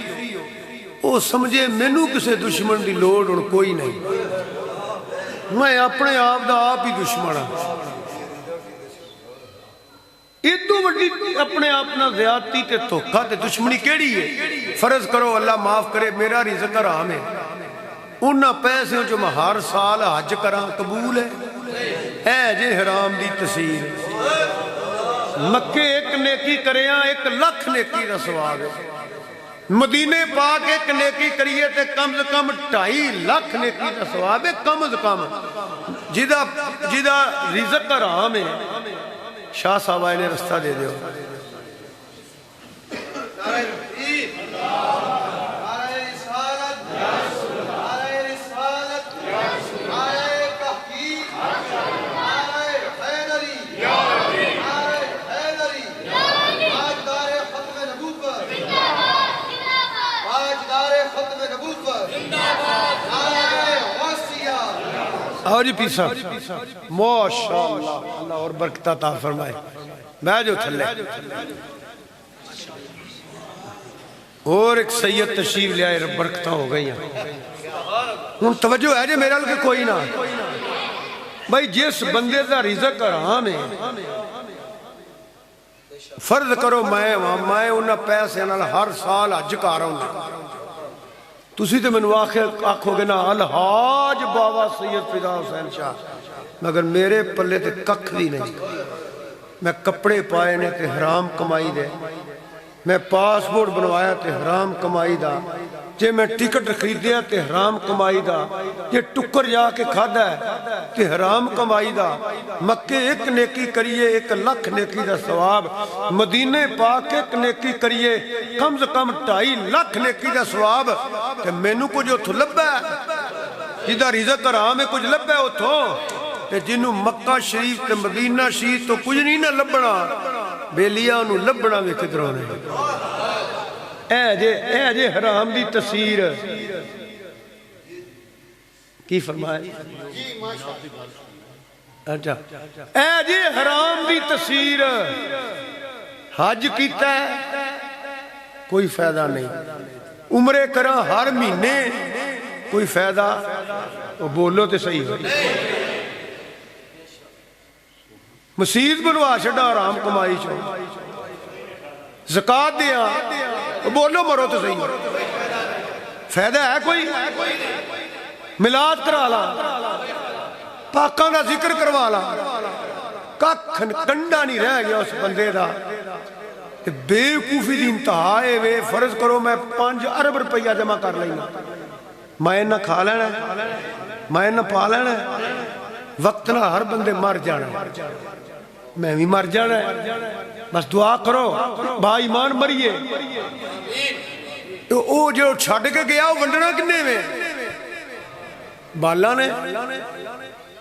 وہ سمجھے مینوں کسے دشمن دی لوڑ اور کوئی نہیں, میں اپنے آپ دا آپ ہی دشمن ہوں. ادو وڈی اپنے آپ نہ زیادتی تے دھوکا تے دشمنی کیڑی ہے؟ فرض کرو اللہ معاف کرے میرا رزق حرام ہے، انہاں پیسے جو میں ہر سال حج کراں قبول ہے؟ اے جے حرام دی تسیر مکے ایک نیکی کریاں 1,00,000 نیکی دا ثواب ہے، مدینے پاک ایک نیکی کریے تے کم سے کم 2.5 نیکی دا ثواب ہے، کم سے کم جدا رزق حرام ہے۔ شاہ صاحب آئے نے رستہ دے دیو۔ آؤ جی پیر صاحب، ماشاءاللہ اللہ اور برکتہ عطا فرمائے، بیٹھو تھلے۔ اور ایک سید تشریف لے آئے، برکتہ ہو گئی ہیں۔ ان توجہ ہے جی میرا لگے کوئی نہ بھائی، جس بندے دا رزق حرام ہے، فرض کرو میں انہاں پیسے ہر سال حج کر رہا ہوں، تسی تے منو آکھو گے نا الحاج بابا سید فدا حسین شاہ، مگر میرے پلے تے ککھ بھی نہیں، میں کپڑے پائے نے تے حرام کمائی دے، میں پاسپورٹ بنوایا تے حرام کمائی دا، جے میں ٹکٹ خریدیا تے حرام کمائی دا، یہ ٹکر جا کے کھادا ہے تے حرام کمائی دا، مکے ایک نیکی کریے 1,00,000 نیکی دا ثواب، مدینے پاک ایک نیکی کریے کم سے کم 2.5 نیکی دا ثواب، تے مینوں کچھ اتھو لبا ہے جدا رزق حرام ہے، کچھ لبا ہے اتھو، تے جنوں مکہ شریف تے مدینہ شریف تو کچھ نہیں نہ لبنا، بیلیاں انہوں لبنا بھی کدروں نے۔ اے جے حرام دی تسیر کی فرمائے؟ اچھا اے جے حرام دی تسیر حج کیتا ہے کوئی فائدہ نہیں، عمرے کرا ہر مہینے کوئی فائدہ، بولو تے صحیح ہو، مسجد بنوا چھڑا حرام کمائی چھو، زکاة دیا، بولو مرو تو صحیح، فائدہ ہے کوئی؟ ملاد کرا لا، پاکاں دا ذکر کروا لا، کنڈا نہیں رہ گیا اس بندے دا، بے وقوفی دی انتہا ہے وے، فرض کرو میں 5 ارب روپیہ جمع کر لینا، میں نہ کھا لینا ہے، میں نہ پا لینا ہے، وقت نہ ہر بندے مر جانا ہے، میں بھی مر جانا ہے، بس دعا کرو با ایمان مریے، او جو چھڑ کے گیا وہ ونڈنا کنے میں بالا نے،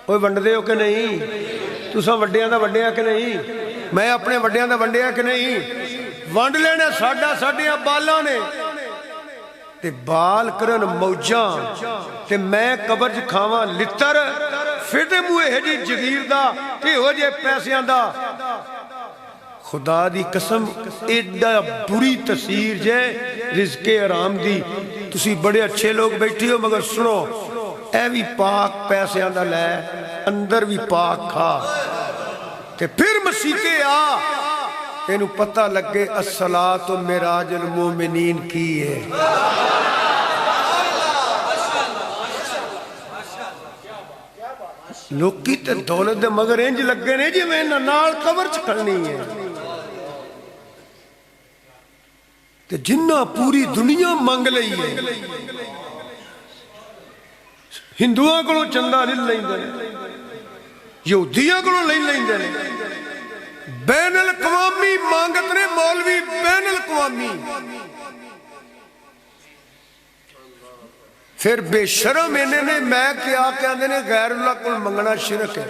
وہ ونڈ دے ہو کہ نہیں؟ تُساں وڈیاں دا وڈیاں کہ نہیں؟ میں اپنے وڈیاں دا وڈیاں کہ نہیں؟ ونڈ لینے ساڈیاں بالا نے، تے بال کرن موجاں، تے میں قبرج کھاواں لتر، پھر تے موئے ہے جی جگیر دا، تے ہو جے پیسیاں دا، خدا دی قسم ایڈا بری تسیر جے رزق حرام دی، تسی بڑے اچھے لوگ بیٹھی ہو مگر سنو، اے بھی پاک پیسیاں دا لے، اندر بھی پاک کھا، تے پھر مسیحے آ، تینوں پتہ لگے الصلاۃ معراج المومنین کی ہے۔ لوکی تے دولت دے مگر انج لگے نے جی میں نال قبر چکھنی ہے، تے جنہ پوری دنیا مانگ لئی ہے، ہندوؤں کو چندہ لے لیندے نے، یہودیاں کو لے لیندے نے، بین الاقوامی مانگت نے مولوی، بین الاقوامی، پھر بے شرم انہیں نے میں کیا کہندے نے غیر اللہ کو منگنا شرک ہے،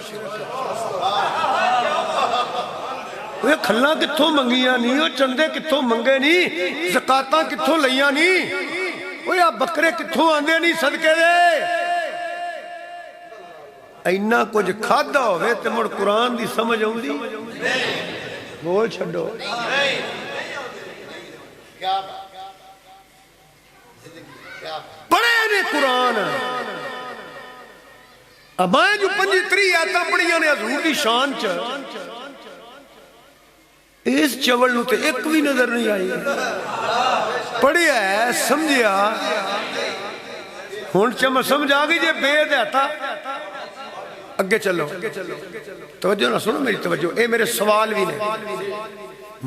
وہ کھلا کتھوں منگیاں نہیں، وہ چندے کتھوں منگے نہیں، زکاتاں کتھوں لیاں نہیں، وہ یا بکرے کتھوں آندے نہیں صدقے دے، اینا کچھ کھادا ہوئے تے مڑ قرآن دی سمجھ ہوں دی، بول چھڑو، پڑھے نے قرآن، اب میں جو 25 آیتاں پڑھیاں نے حضور دی شان چ، اس چول نو تے ایک بھی نظر نہیں آئی پڑھیا ہے سمجھیا ہون چمہ سمجھ آگئی جے بے دیتا اگے چلو توجہ نہ سنو میری توجہ اے میرے سوال بھی نے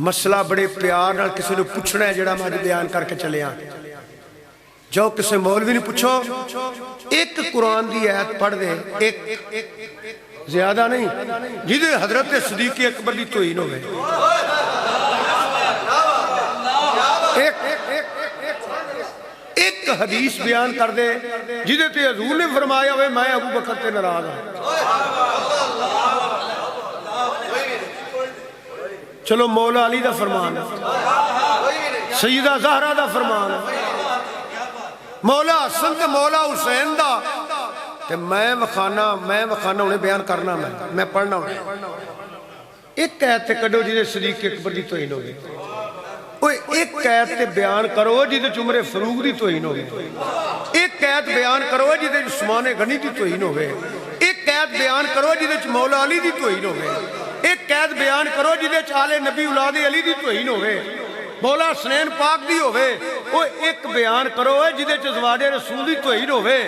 مسئلہ بڑے پیار نال کسی نے پوچھنا ہے جڑا میں بیان کر کے چلے آئے جو کسی مولوی نے پوچھو ایک قرآن دی آیت پڑھ دے ایک زیادہ نہیں جیدے حضرت صدیق اکبر دی توہین ہوئے ایک حدیث بیان کر دے جیدے تے حضور نے فرمایا ہوئے میں ابو بکر تے ناراض ہوں چلو مولا علی دا فرمان سیدہ زہرہ دا فرمان مولا حسن تے مولا حسین دا تے میں وخانہ انہیں بیان کرنا میں پڑھنا انہیں ایک قید تے کڈو جیدے صدیق اکبر دی توہین ہوگی ایک قید تے بیان کرو جیدے عمر فاروق دی توہین ہوگی ایک قید بیان کرو جیدے عثمان غنی دی توہین ہوگی ایک قید بیان کرو جیدے مولا علی دی توہین ہوگی ایک قید بیان کرو جیدے آل نبی اولاد علی دی توہین ہوگی مولا حسنین پاک دی ہوگی وہ ایک بیان کرو جیدے ازواج رسول دی توہین ہوگی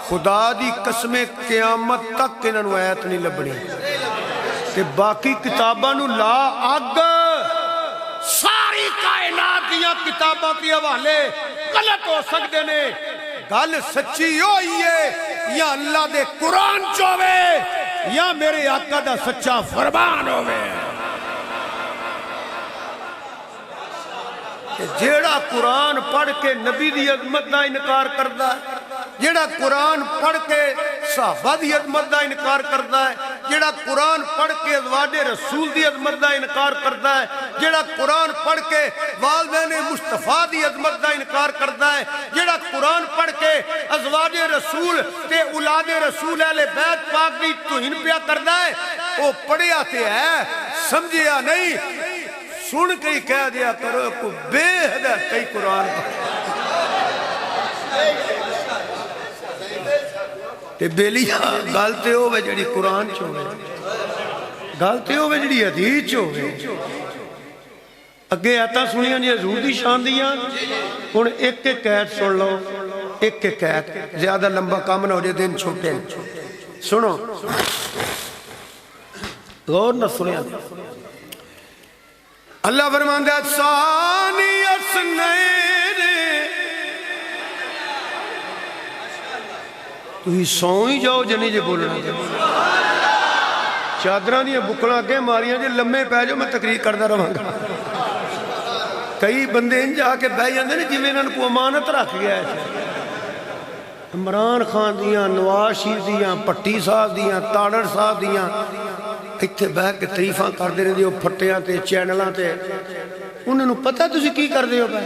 خدا دی قسم قیامت تک انہوں آیت نہیں لبنی کہ باقی کتاباں نو لا آگ ساری کائنات دیا کتاباں کی حوالے غلط ہو سکتے نے گل سچی ہوئی ہے یا اللہ دے قرآن چوے یا میرے آقا دا سچا فرمان ہوئے جیڑا قرآن پڑھ کے نبی دی عظمت دا انکار کردا ہے جیڑا قرآن پڑھ کے صحابہ دی عظمت دا انکار کردا ہے جیڑا قرآن پڑھ کے ازواج رسول دی عظمت دا انکار کردا ہے جیڑا قرآن پڑھ کے والدین مصطفیٰ دی عظمت دا انکار کردا ہے جیڑا قرآن پڑھ کے ازواج رسول تے اولاد رسول اہل بیت پاک دی توہین پیا کردا ہے وہ پڑھیا تے ہے سمجھیا نہیں سن کے کہہ دیا کرو کو بے حد ہے کئی قرآن تے بیلیا گالتے ہوئے جڑی قرآن چھوڑے گالتے ہوئے جڑی حدیث چھوڑے اگے آتا سنیاں جی حضور دی شان دیاں ان ایک ایک قید سن لو ایک ایک قید زیادہ لمبا کام نہ ہو جائے دن چھوٹے سنو غور نہ سنیاں اللہ فرماندہ ثانی اثنین تو ہی سوئی جاؤ جنہی جے بولنا چادران دیا بکڑا کے ماریاں جے لمحے پہ جو میں تقریر کردہ رہا گا کئی بندے ان جا کے بہ جاندے نے جویں انہاں کو امانت رکھ گیا ہے عمران خان دیاں نواز شریف دیاں پٹی صاحب دیاں تاڑر صاحب دیاں اتھے بہ کے تعریفاں کر دے رہے دیو پھٹیاں تے چینلاں تے انہوں نے پتہ تسی کی کر دیو بہ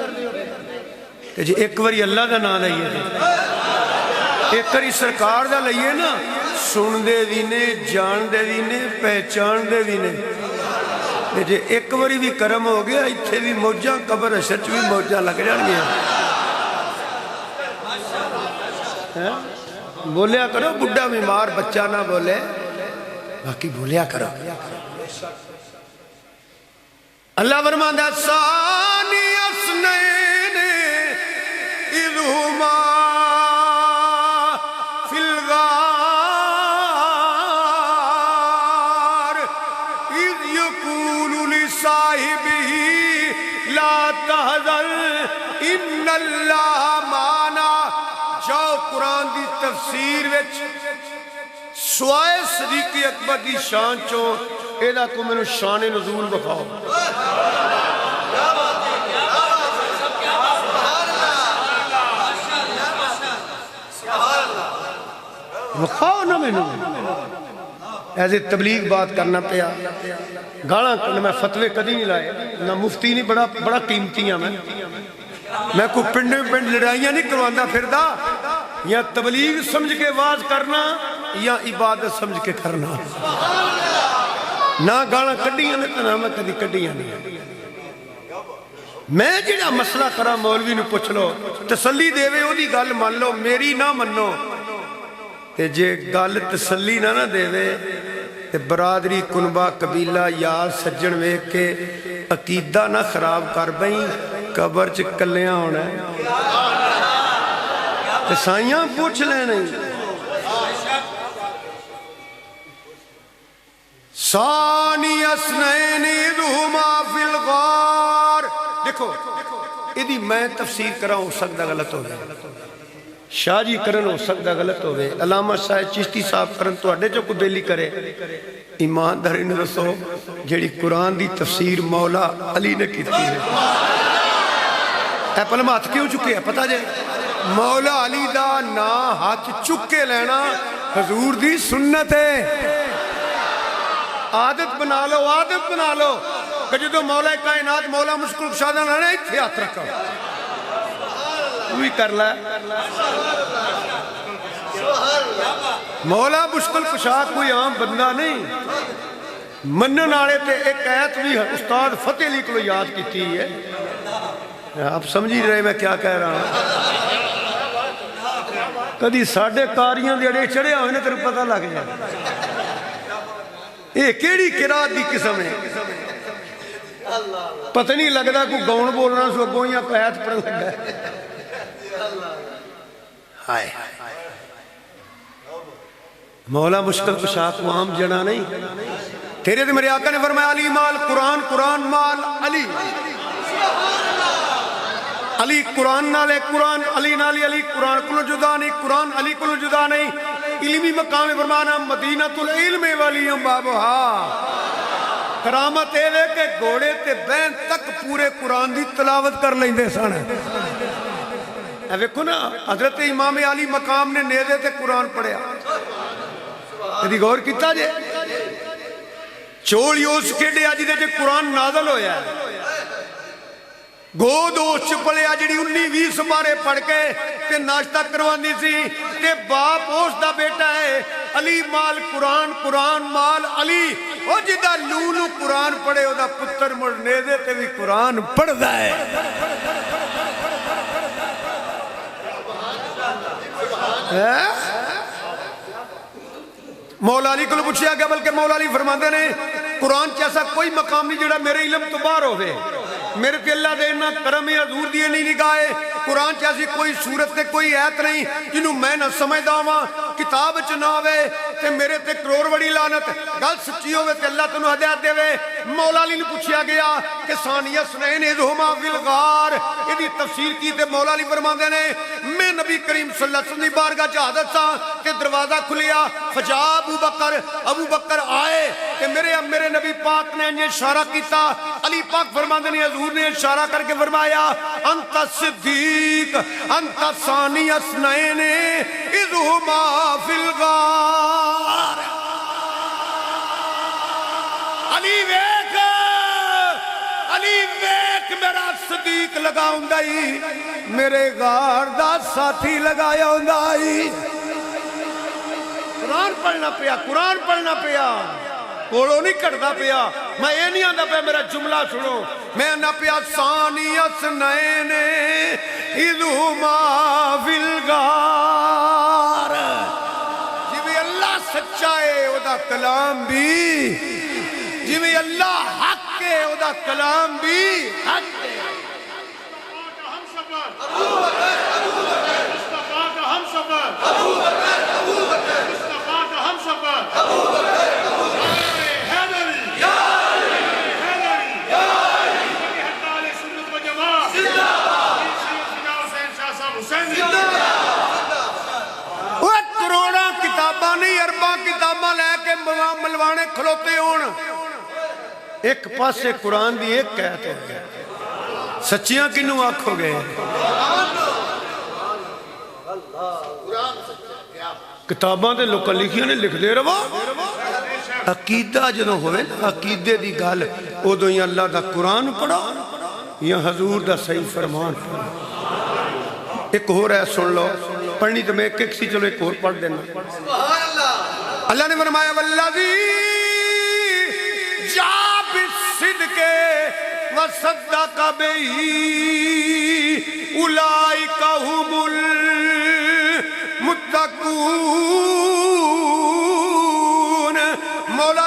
کہ جی ایک وری اللہ دا نام لئیے تھے ایک وری سرکار دا لئیے نا سن دے دینے جان دے دینے پہچان دے دینے کہ جی ایک وری بھی کرم ہو گیا اتھے بھی موجہ قبر شچ بھی موجہ لگ جان گیا بولیا کرو بڑھا بیمار بچہ نہ بولے باقی بولیا کرو اللہ فرماندہ ثانی اثنین اذ ہما فی الغار اذ یقول لصاحبہ لا تحزن ان اللہ معنا جاؤ قرآن دی تفسیر وچ سوائے صدیق اکبر دی شان چو ایدہ کو میں نے شان نزول بکھاؤ بکھاؤ نا میں نے ایسے تبلیغ بات کرنا پیا گاڑا کرنا میں فتوے کدی نہیں لائے نہ مفتی نہیں بڑا قیمتی ہیں میں کو پنڈ لڑائیاں نہیں کرواندہ پھر دا یا تبلیغ سمجھ کے واز کرنا یا عبادت سمجھ کے کرنا نہ گانا کڈیاں نے تو نہ میں کدی کڈیاں نہیں میں جڑا مسئلہ کرا مولوی نے پوچھ لو تسلی دے وے او دی گل مان لو میری نہ منو تے جے گل تسلی نہ دے وے تے برادری کنبہ قبیلہ یار سجن ویکھ کے عقیدہ نہ خراب کر بئیں، قبر چ کلیاں ہونا ہے تے سائیاں پوچھ لینے ثانی اثنین اذ ہما فی الغار۔ دیکھو ایدی میں تفسیر کرا ہو سکتا غلط ہوئے، شاہ جی کرن ہو سکتا غلط ہوئے، علامہ صاحب چشتی صاحب کرن تو اڈے جو کو بیلی کرے، ایمانداری نے رسو جیڑی قرآن دی تفسیر مولا علی نے کیتی ہے۔ اے پلم ہاتھ کیوں چکے ہیں پتہ جائے؟ مولا علی دا نا ہاتھ چکے لینا حضور دی سنت ہے۔ عادت بنا لو، عادت بنا لو کہ جدو مولا کائنات مولا مشکل کشادہ نہ نے اتھے ہاتھ رکھا وہی کر لائے۔ مولا مشکل کشا کوئی عام بندہ نہیں، منن آڑے تے ایک آیت بھی استاد فتح علی کو یاد کیتی ہے۔ آپ سمجھی رہے میں کیا کہہ رہا ہوں؟ کدی ساڑھے کاریاں دے اڑے چڑھے ہوئے نے تیرے پتہ لگ جائے یہ کیڑی قرات دی قسم ہے، پتہ نہیں لگتا کوئی گون بولنا سو گوئیاں پیت پڑھ لگا ہے۔ ہائے مولا مشکل کشا کو عام جنا نہیں، تیرے دے میرے آقا نے فرمایا علی مال قرآن، قرآن مال علی، علی قرآن نالے قرآن، علی نالی علی قرآن کلو جدا نہیں، قرآن علی کلو جدا نہیں۔ علمی مقام فرمانا مدینۃ العلم والی بابہا، کرامت اے وے کہ گھوڑے تے بین تک پورے قرآن دی تلاوت کر لیں دے سانے۔ اے ویکھو نا حضرت امام علی مقام نے نیزے تے قرآن پڑھیا، کدی غور کیتا جے؟ چوڑی اس کے ڈیا جی دے جے قرآن نازل ہویا ہے، گو دوست پڑھیا جڑی 19-20 سپارے پڑھ کے تے ناشتہ کروان دی سی تے باپ اس دا بیٹا ہے علی مال قرآن، قرآن مال علی، وہ جدہ لولو قرآن پڑھے وہ دا پتر مرنیدے تے بھی قرآن پڑھ دا ہے۔ مولا علی کو پوچھیا گیا، بلکہ مولا علی فرماندے نے قرآن چیسا کوئی مقام نہیں جڑا میرے علم تو باہر ہوئے، میرے تے اللہ دے انہا کرم حضور دیئے نہیں نگاہے، قرآن چیسی کوئی صورت تے کوئی ایت نہیں جنہوں میں نہ سمجھ داواں، کتاب چناوے تے میرے تے کرور وڑی لانت گل سچی ہوئے تے اللہ تنہوں ہدایت دے وے۔ مولا علی نے پوچھیا گیا کہ ثانی اثنین اذ ہما فی الغار، یہ دی تفسیر کی تے مولا علی فرماندے نے میں نبی کریم صلی اللہ علیہ وسلم دی بارگاہ جہادت سا تے دروازہ کھلیا، فجا ابو بکر آئے کہ میرے نبی پاک نے انہیں اشارہ کیتا، علی پاک فرماندے نے حضور نے اشارہ کر کے فرمایا انت صدیق انت ثانی اثنین اذ ہما فی الغار۔ علی ویک میرا صدیق لگا ہندائی، میرے غار دا ساتھی لگایا ہندائی۔ قرآن پڑھنا پیا، قرآن پڑھنا پیا، کوڑوں نہیں کٹتا پیا۔ میں یہ نہیں آندا پیا میرا جملہ سنو، میں آندا پیا ثانی اثنین اذ ہما فی الغار۔ جی بھی اللہ سچا ہے او دا کلام بھی، جی بھی اللہ حق ہے او دا کلام بھی حق ہے۔ مصطفیٰ کا ہم سفر، کروڑا کتاباں نہیں ارباں کتاباں لے کے ملوانے کھلوتے ہون، ایک پاسے قرآن دی ایک کہت ہو گئے، سچیاں کنوں آنکھ ہو گئے۔ کتاباں دے لوکا لکھیاں نے لکھ دے رہا، عقیدہ جدوں ہوئے عقیدے دی گل ادوں یا اللہ دا قرآن پڑھا یا حضور دا صحیح فرمان پڑھا۔ ایک ہو رہا ہے سن لو، پڑھنی تو میں ایک سی، چلو ایک اور پڑھ دینا۔ اللہ نے فرمایا والذی جاء بالصدق وصدق بہ اولئک ھم المتقون۔ مولا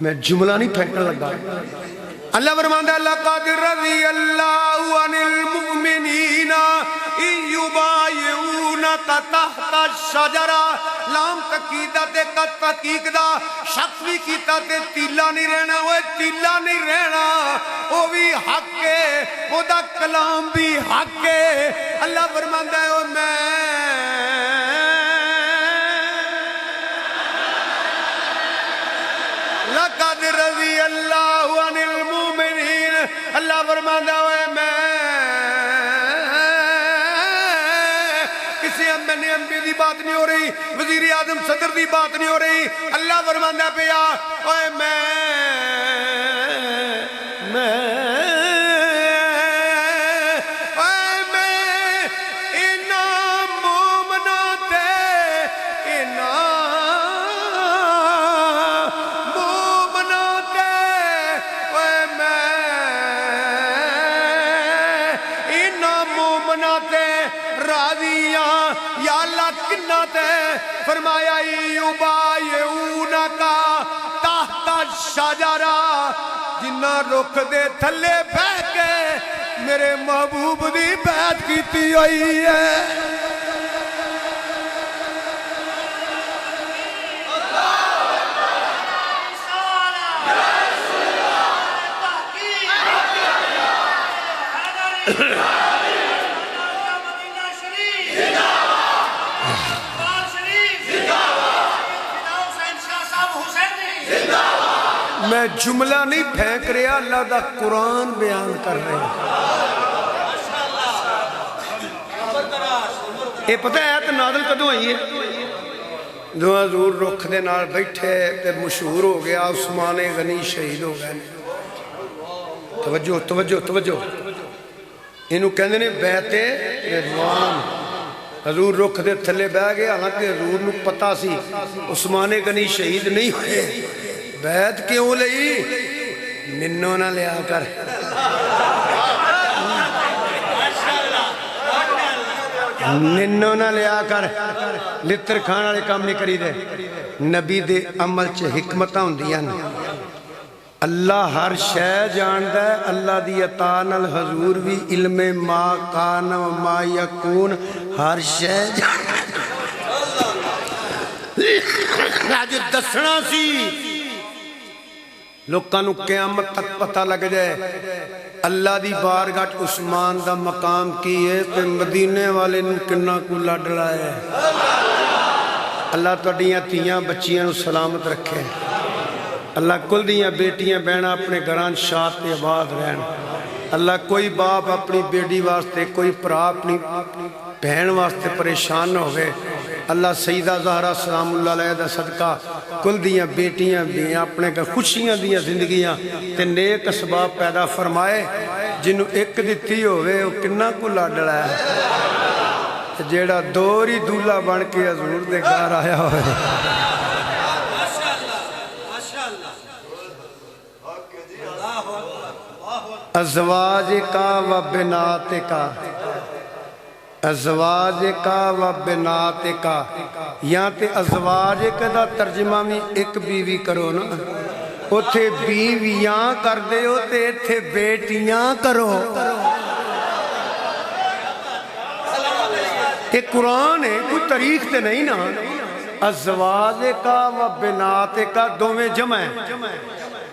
میں جملہ نہیں پھینکنے لگا. اللہ فرماتا ہے لقد رضی اللہ عن المؤمنین ان یبایعونک تحت الشجرہ. لام تقیدہ تے قد تحقیق دا شک بھی کیتا تے تیلا نہیں رہنا. وہ تیلا نہیں رہنا, وہ بھی حق ہے, وہ دا کلام بھی حق ہے. اللہ فرماتا ہے میں لقد رضی اللہ عن المؤمنین. اللہ فرماتا ہے میں کسی امی دی بات نہیں ہو رہی, وزیر اعظم صدر دی بات نہیں ہو رہی. اللہ فرماتا پیا اے میں فرمایا یبایعونک تحت الشجرہ, جنہ رخ دے تھلے بیٹھ کے میرے محبوب دی بیعت کیتی ہوئی ہے. میں جملہ نہیں پھینک رہا, اللہ دا قرآن بیان کر رہے ہیں. یہ پتہ ہے تو نازل کدوں آئی ہے؟ دو حضور رخ دے نال بیٹھے تے مشہور ہو گیا, عثمان غنی شہید ہو گئے. توجہ توجہ توجہ, انہوں کہندے نے بیعت رضوان. حضور رخ دے تھلے بہ گئے, حالانکہ حضور نو پتہ سی عثمان غنی شہید نہیں ہوئے. بیعت کیوں لئی؟ ننوں نہ لیا کر, ننوں نہ لیا کر, لتر کھان والے کام نہیں کری دے. نبی دے عمل چ حکمتاں ہوندیاں نے. اللہ ہر شے جاندا ہے. اللہ دی عطا نال حضور بھی علم ما کان و ما یکون ہر شے اج دسنا سی لوکاں نو قیامت تک پتہ لگ جائے اللہ دی بارگاہ عثمان دا مقام کی ہے تے مدینے والے نو کنا کو لڈ لایا ہے. اللہ تہاڈیاں تھیاں بچیاں نو سلامت رکھے. اللہ کل دیاں بیٹیاں بہناں اپنے گھراں شاد تے آباد رہن. اللہ کوئی باپ اپنی بیٹی واسطے, کوئی بھرا اپنی بہن واسطے پریشان نہ ہوئے. اللہ سیدہ زہرا سلام اللہ علیہ دا صدقہ کل دیاں بیٹیاں بھی اپنے خوشیاں دیاں زندگیاں تے نیک اسباب پیدا فرمائے. جنہوں ایک دتی ہوئے وہ کنا کو لاڈڑا ہے, جیڑا دوری دولہ بن کے حضور دے گھر آیا ہوئے. ازواج کا و بنات کا, ازواج کا و بنات کا, یہاں تے ازواج کا دا ترجمہ میں ایک بیوی کرو نا, اتھے بیویاں کر دے ہو تے اتھے بیٹیاں کرو. یہ قرآن ہے, کوئی تاریخ تے نہیں نا. ازواج کا و بنات کا دو میں جمع ہے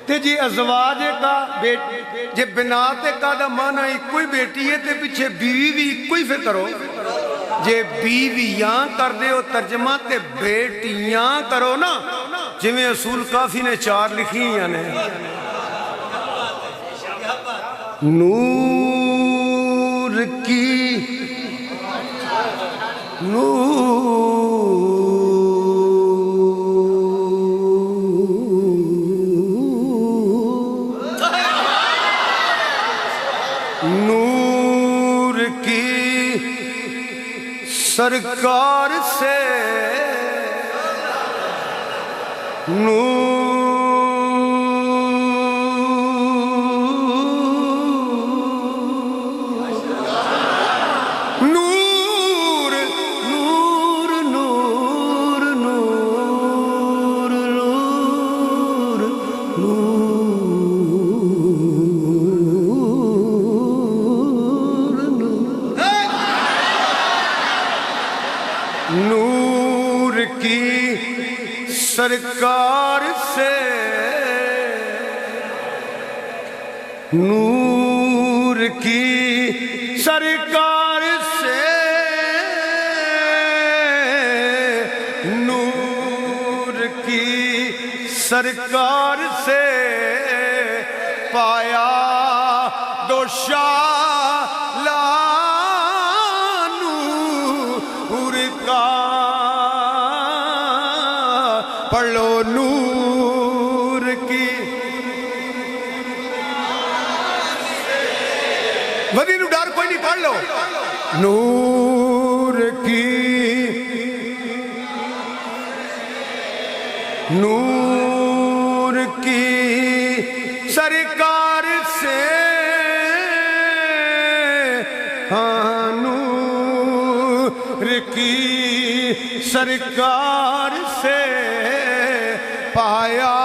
تے جی ازواج کا جی بنات کا دا معنی کوئی بیٹی ہے تے پیچھے بیوی بھی کوئی پھر کرو. جی بیویاں کر دے ہو ترجمہ تے بیٹیاں کرو نا, جی میں اصول کافی نے 4 لکھی ہیں نے. نور کی نور کی سرکار سے نور کی سرکار سے، نور کی سرکار سے، نور کی سرکار سے پایا دوشالہ نور کا، پڑھ لو نور کی ودی نو ڈر کوئی نہیں، پڑھ لو نور کی، نور کی سرکار سے، ہاں نور کی سرکار سے پایا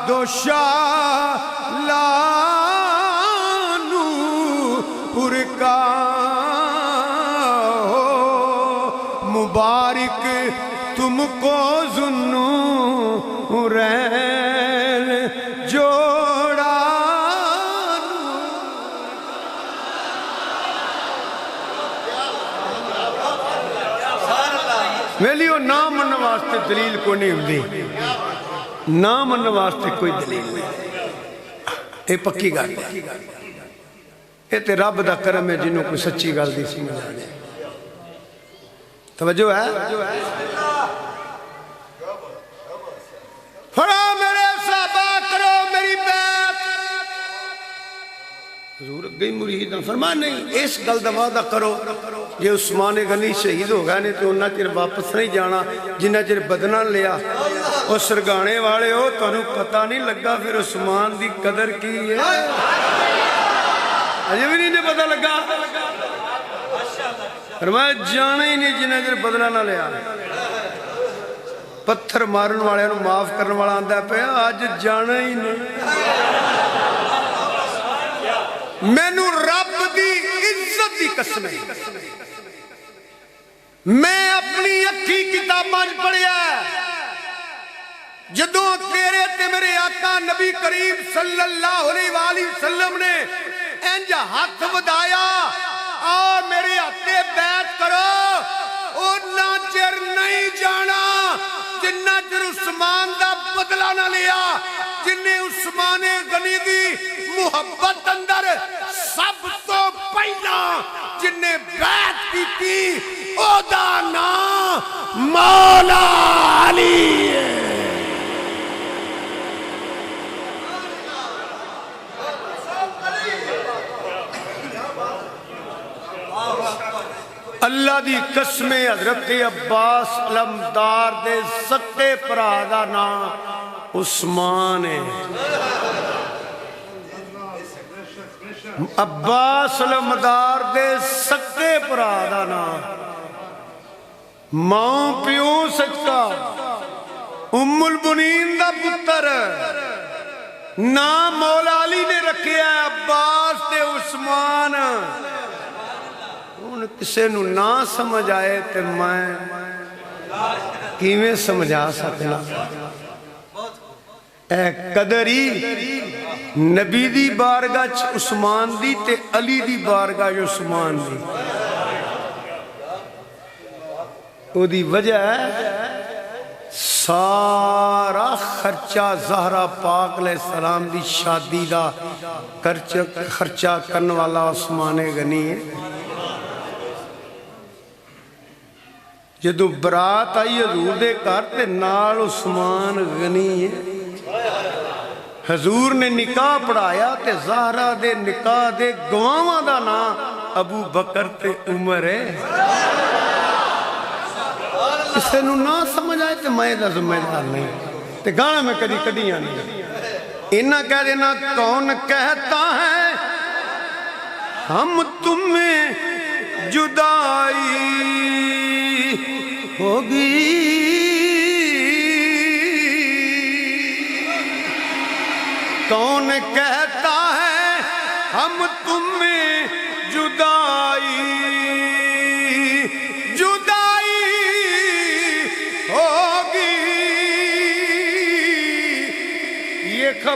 دوشالہ نور کا، مبارک تم کو ذوالنورین جوڑا، ویلیو نام من واسطے دلیل کو نہیں ہوندی، نام من واسطے کوئی دلیل نہیں، یہ پکی گل ہے، یہ تے رب دا کرم ہے جنہوں کوئی سچی گل دی سمجھ آنے، توجہ ہے؟ پڑھو میرے صحابہ، کرو میری بیعت، حضور گئی مرید فرما نہیں اس گل دا وعدہ کرو، یہ عثمان غنی شہید ہو گئے نہیں تو انہاں چر واپس نہیں جانا جنہاں چر بدنہ لیا، اور سرگانے والے ہو تو انہوں پتہ نہیں لگا پھر عثمان دی قدر کی ہے، اجے بھی نہیں پتہ لگا، فرمایا جانا ہی نہیں جنہاں چر بدلہ نہ لیا، پتھر مارن والے انہوں معاف کرن والا آندہ پہ آج جانا ہی نہیں، میں نو رب دی عزت دی قسم ہے، میں اپنی اکھی کتاباں پڑھیا جدوں تیرے تے میرے آقا نبی کریم صلی اللہ علیہ وآلہ وسلم نے انج ہاتھ ودایا اور میرے ہاتھے بیعت کرو، اُنہ چر نہیں جانا جنہ چر عثمان دا بدلہ نہ لیا، جنہیں عثمان غنی دی محبت اندر سب تو پہلا جنہیں بیعت کی تھی او دا نام مولا علی ہے، اللہ دی قسم حضرت عباس علمدار دے سکے پرا دا نام عثمان ہے، عباس علمدار دے سکے پرا دا نام، ماں پیوں سچکا ام البنین دا پتر نام مولا علی نے رکھیا ہے، عباس تے عثمان، کسے نو نہ سمجھ آئے تے میں کیویں سمجھا سکنا، اے قدری نبی دی بارگاہ عثمان دی تے علی دی بارگاہ عثمان دی، او دی وجہ ہے سارا خرچہ زہرہ پاک علیہ السلام دی شادی دا خرچہ کرن والا عثمان غنی ہے، جدو برات آئی حضور دے گھر تے نال عثمان غنی ہے، حضور نے نکاح پڑھایا تے زہرہ دے نکاح دے گواواں دا نام ابو بکر تے عمر ہے، کسے نو نہ سمجھ آئے تے میں دا ذمہ دار نہیں، تے گانا میں کدی کدیاں نہیں، انہاں کہہ دینا کون کہتا ہے ہم تمہیں جدائی ہوگی، کون کہتا ہے ہم تمہیں جدائی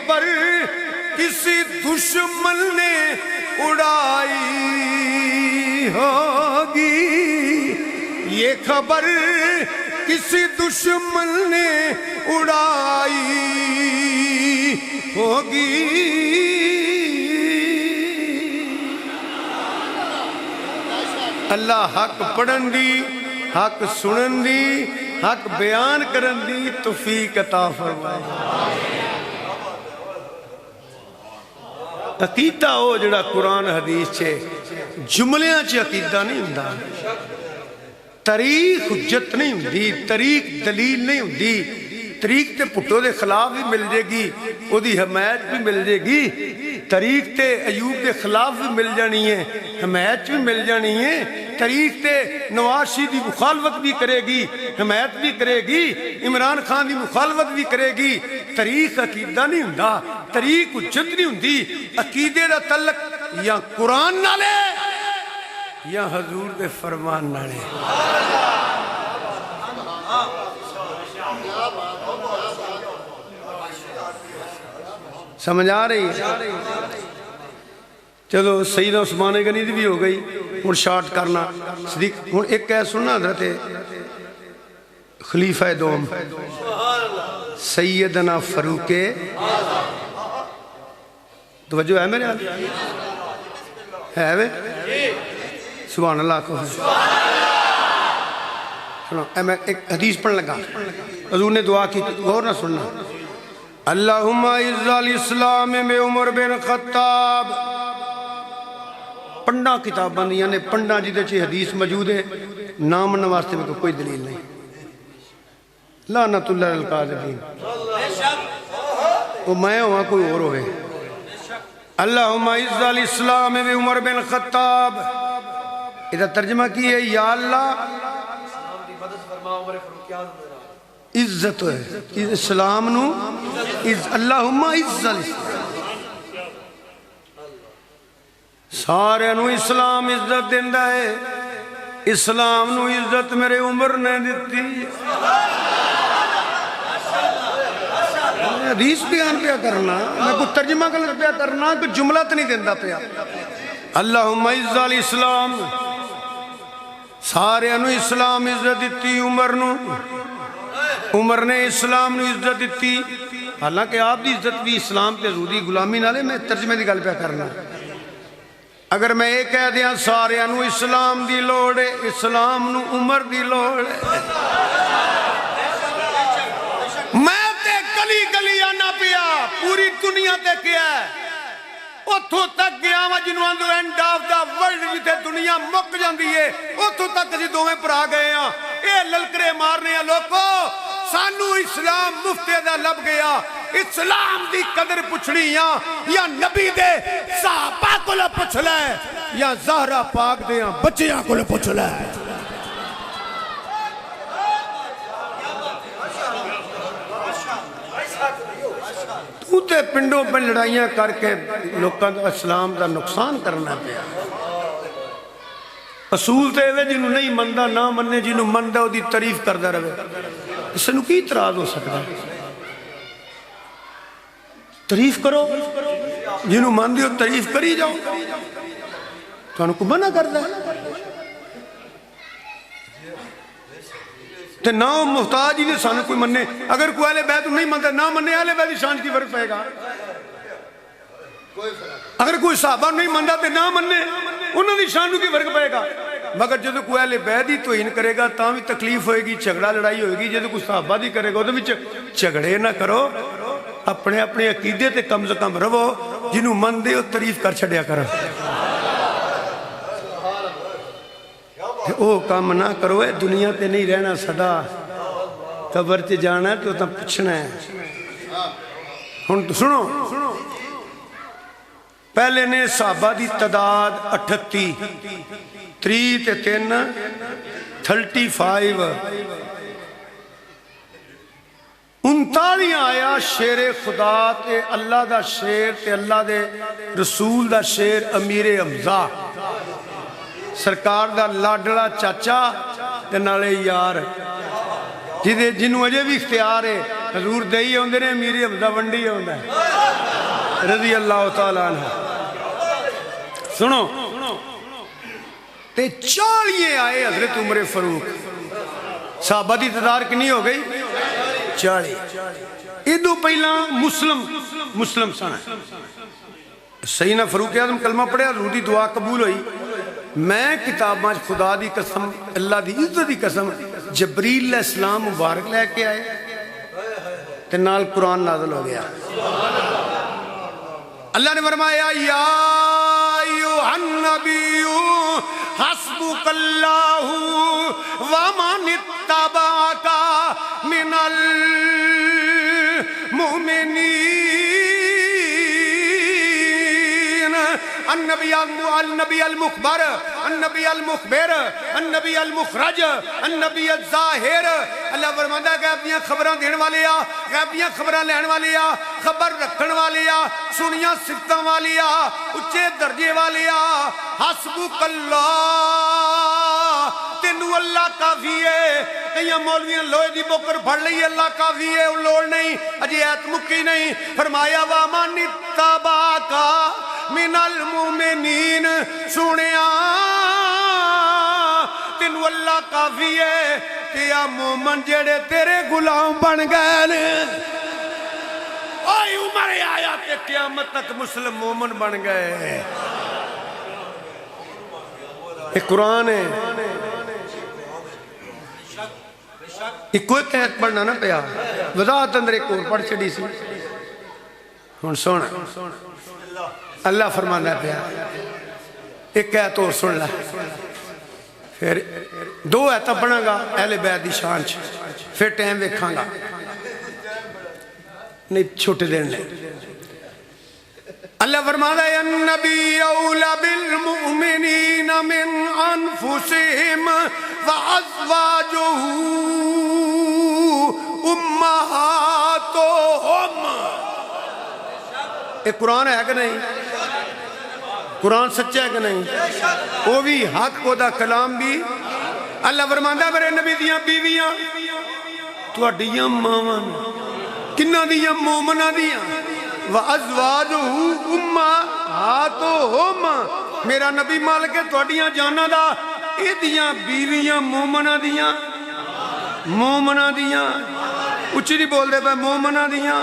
خبر کسی دشمن نے اڑائی ہوگی، یہ خبر کسی دشمن نے اڑائی ہوگی۔ اللہ حق پڑھن دی، حق سنن دی، حق بیان کرن دی توفیق عطا فرمائے۔ عقیدہ ہو جڑا قرآن حدیث چھے جملیاں چھے عقیدہ نہیں ہوندا، طریق حجت نہیں ہوندی، طریق دلیل نہیں ہوندی، طریق تے پٹھو دے خلاف بھی مل جائے گی، او دی حمایت بھی مل جائے گی، طریق تے ایوب دے خلاف بھی مل جانی ہے، حمایت بھی مل جانی ہے، طریق تے نواز شریف دی مخالفت بھی کرے گی، حمایت بھی کرے گی، عمران خان دی مخالفت بھی کرے گی۔ طریق عقیدہ نہیں ہوندا، طریق حجت نہیں ہوندی، عقیدے دا تعلق یا قرآن نالے یا حضور دے فرمان نالے۔ سمجھ آ رہی ہے؟ چلو سیدہ عثمان غنی دی بھی ہو گئی، ہن شارٹ کرنا صدیق، ہن ایک کہہ سننا حضرت خلیفہ دوم سیدنا فاروق، توجہ ہے میرے حال ہے وے؟ سبحان اللہ کو سنو، میں ایک حدیث پڑھنے لگا، حضور نے دعا کی، غور نہ سننا، اللہم اعز الاسلام میں عمر بن خطاب۔ پنڈا کتاب بندی یعنی پنڈا جیدے چھے حدیث موجود ہے، نام نواستے میں کوئی دلیل نہیں، لعنت اللہ القاذبین، وہ میں ہوا کوئی اور ہوئے۔ اللہم اعز الاسلام میں عمر بن خطاب، ادھا ترجمہ کی ہے یا اللہ عزت ہے اسلام نو، اللہم عزت الاسلام، سارے نو اسلام عزت دیندہ ہے، اسلام نو عزت میرے عمر نے دیتی۔ حدیث بیان پیا کرنا، میں کوئی ترجمہ غلط پیا کرنا، کوئی جملہ تو نہیں دیندہ پیا۔ اللہم عزت الاسلام، سارے نو اسلام عزت دیتی عمر نو، عمر نے اسلام نو عزت دیتی، حالانکہ آپ دی عزت بھی اسلام تے حضور دی غلامی نالے، میں ترجمے دی گل پہ کرنا۔ اگر میں یہ کہہ دیا سارے نو اسلام دی لوڑ ہے، اسلام نو عمر دی لوڑ ہے، میں تے گلی گلی آنا پیا، پوری دنیا تے کیا ہے، اتھو تک گیا ہوا جنہوں Indu and of the world بھی تے دنیا مک جاندی ہے، اتھو تک کسی دومیں پر آ گئے ہیں، اے للکرے مارنے ہیں لوگو، سانو اسلام مفتے دا لب گیا، اسلام دی قدر پچھڑی یا نبی دے صحابہ کو لے پچھ لے یا زہرہ پاک دے بچیاں کو لے پچھ لے۔ تو تے پنڈوں پر لڑائیاں کر کے لوگاں دا اسلام دا نقصان کرنا پیا۔ اصول تے وے جنہوں نہیں مندہ نہ مننے، جنہوں مندہ ہو دی تعریف کردہ رہے، اس سے نو کی اعتراض ہو سکتا ہے؟ تعریف کرو، جنہوں مندی ہو تعریف کری جاؤ، تو انہوں کو منع کردہ ہے۔ تے نہ محتاج ہی نہیں سانو کوئی مننے، اگر کوئی اہل بیت نہیں مندہ نہ مننے، اہل بیت شان کی فرق پائے گا۔ اگر کوئی صحابہ نہیں مندہ تے نہ مننے، انہوں نے شانو کی فرق پائے گا۔ مگر جب کوئی اہل بیت ہی توہین کرے گا تاں بھی تکلیف ہوئے گی، جھگڑا لڑائی ہوئے گی۔ جب کوئی صحابہ دی کرے گا تو بھی جھگڑے نہ کرو، اپنے اپنے عقیدے تے کم سے کم رہو، جنہوں من دے اور تعریف کر چھڑیا کرو، او کام نہ کرو، دنیا تے نہیں رہنا سدا، قبر تے جانا ہے تو تاں پوچھنا ہے۔ ہن تو سنو، پہلے نے صحابہ دی تعداد 38، 3 تے 3 35، 39 آیا شیر خدا تے اللہ دا شیر تے اللہ دے رسول دا شیر امیر حمزہ، سرکار دا لاڈڑا چاچا تے نالے یار، جنہوں اجے بھی اختیار ہے، حضور دئی ہوندے نے امیر حمزہ ونڈی ہوندا ہے۔ رضی اللہ تعالیٰ عنہ. سنو تے 40 آئے حضرت عمر فاروق. صحابہ دی تعداد کنی ہو گئی 40. ادو پہلا مسلم سن. سیدنا فاروق اعظم کلمہ پڑھیا حضور دی دعا قبول ہوئی. میں کتاباں خدا دی قسم اللہ دی عزت دی قسم جبریل علیہ السلام مبارک لے کے آئے تے نال قرآن نازل ہو گیا. اللہ نے فرمایا یا ایھا النبی حسبک اللہ ومن اتبعک من المؤمنین. النبی المخبر، النبی المخبر، النبی المخرج، النبی الظاہر. اللہ فرماتا ہے غیبیاں خبراں دین والے آ، غیبیاں خبراں لین والے آ، خبر رکھن والے آ، سنیاں صفتاں والے آ، اچھے درجے والے آ. حسبک اللہ، تینو اللہ کافی ہے. کئی مولویاں لوہے دی بوکر پڑھ لئی اللہ کافی ہے، لوڑ نہیں، اجے ایت مکی نہیں. فرمایا وَمَنِ اتَّبَعَكَ من المؤمنین. سنیا تینو اللہ کافی ہے کہ آ مومن جڑے تیرے غلام بن گئے نے. اوہ عمر آیا تے قیامت تک مسلم مومن بن گئے. یہ قرآن ہے. ایک ایت پڑھنا نہ پیا، وضاحت اندر ایک اور پڑھ چڑی سی. ہن سن اللہ فرمانا پیا ایک ایت اور سن لے، پھر 2 ایتاں پڑھاں گا اہل بیت دی شان چ، پھر ٹائم ویکھاں گا نہیں چھوٹے دین لے. اللہ فرماتا ہے النبی اولا بالمؤمنین من انفسہم وازواجہ امہاتہم. یہ قرآن ہے کہ نہیں؟ قرآن سچا ہے کہ نہیں؟ وہ بھی حق کو دا کلام بھی. اللہ فرماتا ہے میرے نبی دیاں بیویاں تہاڈیاں ماواں کنہاں دیاں؟ مومناں دیاں. وَأَزْوَاجُهُ أُمَّهَاتُهُمْ. میرا نبی مالک ہے تہاڈیاں جاناں دا. اے دیاں بیویاں مومناں دیاں، مومناں دیاں. اچھی نہیں بول دے پہ مومناں دیاں،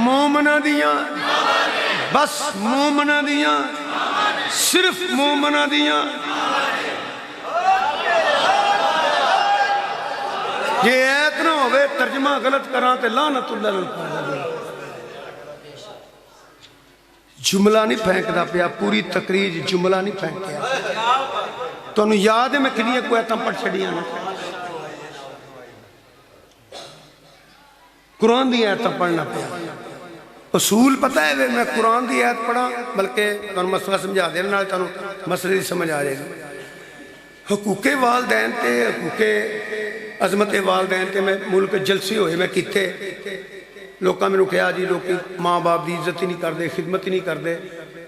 مومناں دیاں، بس مومناں دیاں، صرف مومناں دیاں. یہ ایت نہ ہوئے ترجمہ غلط کراں تے لعنت اللہ علیہ. جملہ نہیں پھینکدا پیا، پوری تقریر جملہ نہیں پھینکیا. تو انہوں یاد ہے میں کنیاں کوئی ایتاں پڑھ چھڑیاں نا. قرآن دی ایتاں پڑھنا پیا. اصول پتہ ہے میں قرآن دی ایت پڑھا بلکہ تانوں مسئلہ سمجھا دینا نال تانوں مسئلے دی سمجھ آ جائے گا. حقوق والدین تے حقوق عظمت والدین تے میں ملک جلسے ہوئے میں کیتے لوکاں میں نے کہا جی لوگ ماں باپ دی عزت ہی نہیں کر دے، خدمت ہی نہیں کر دے.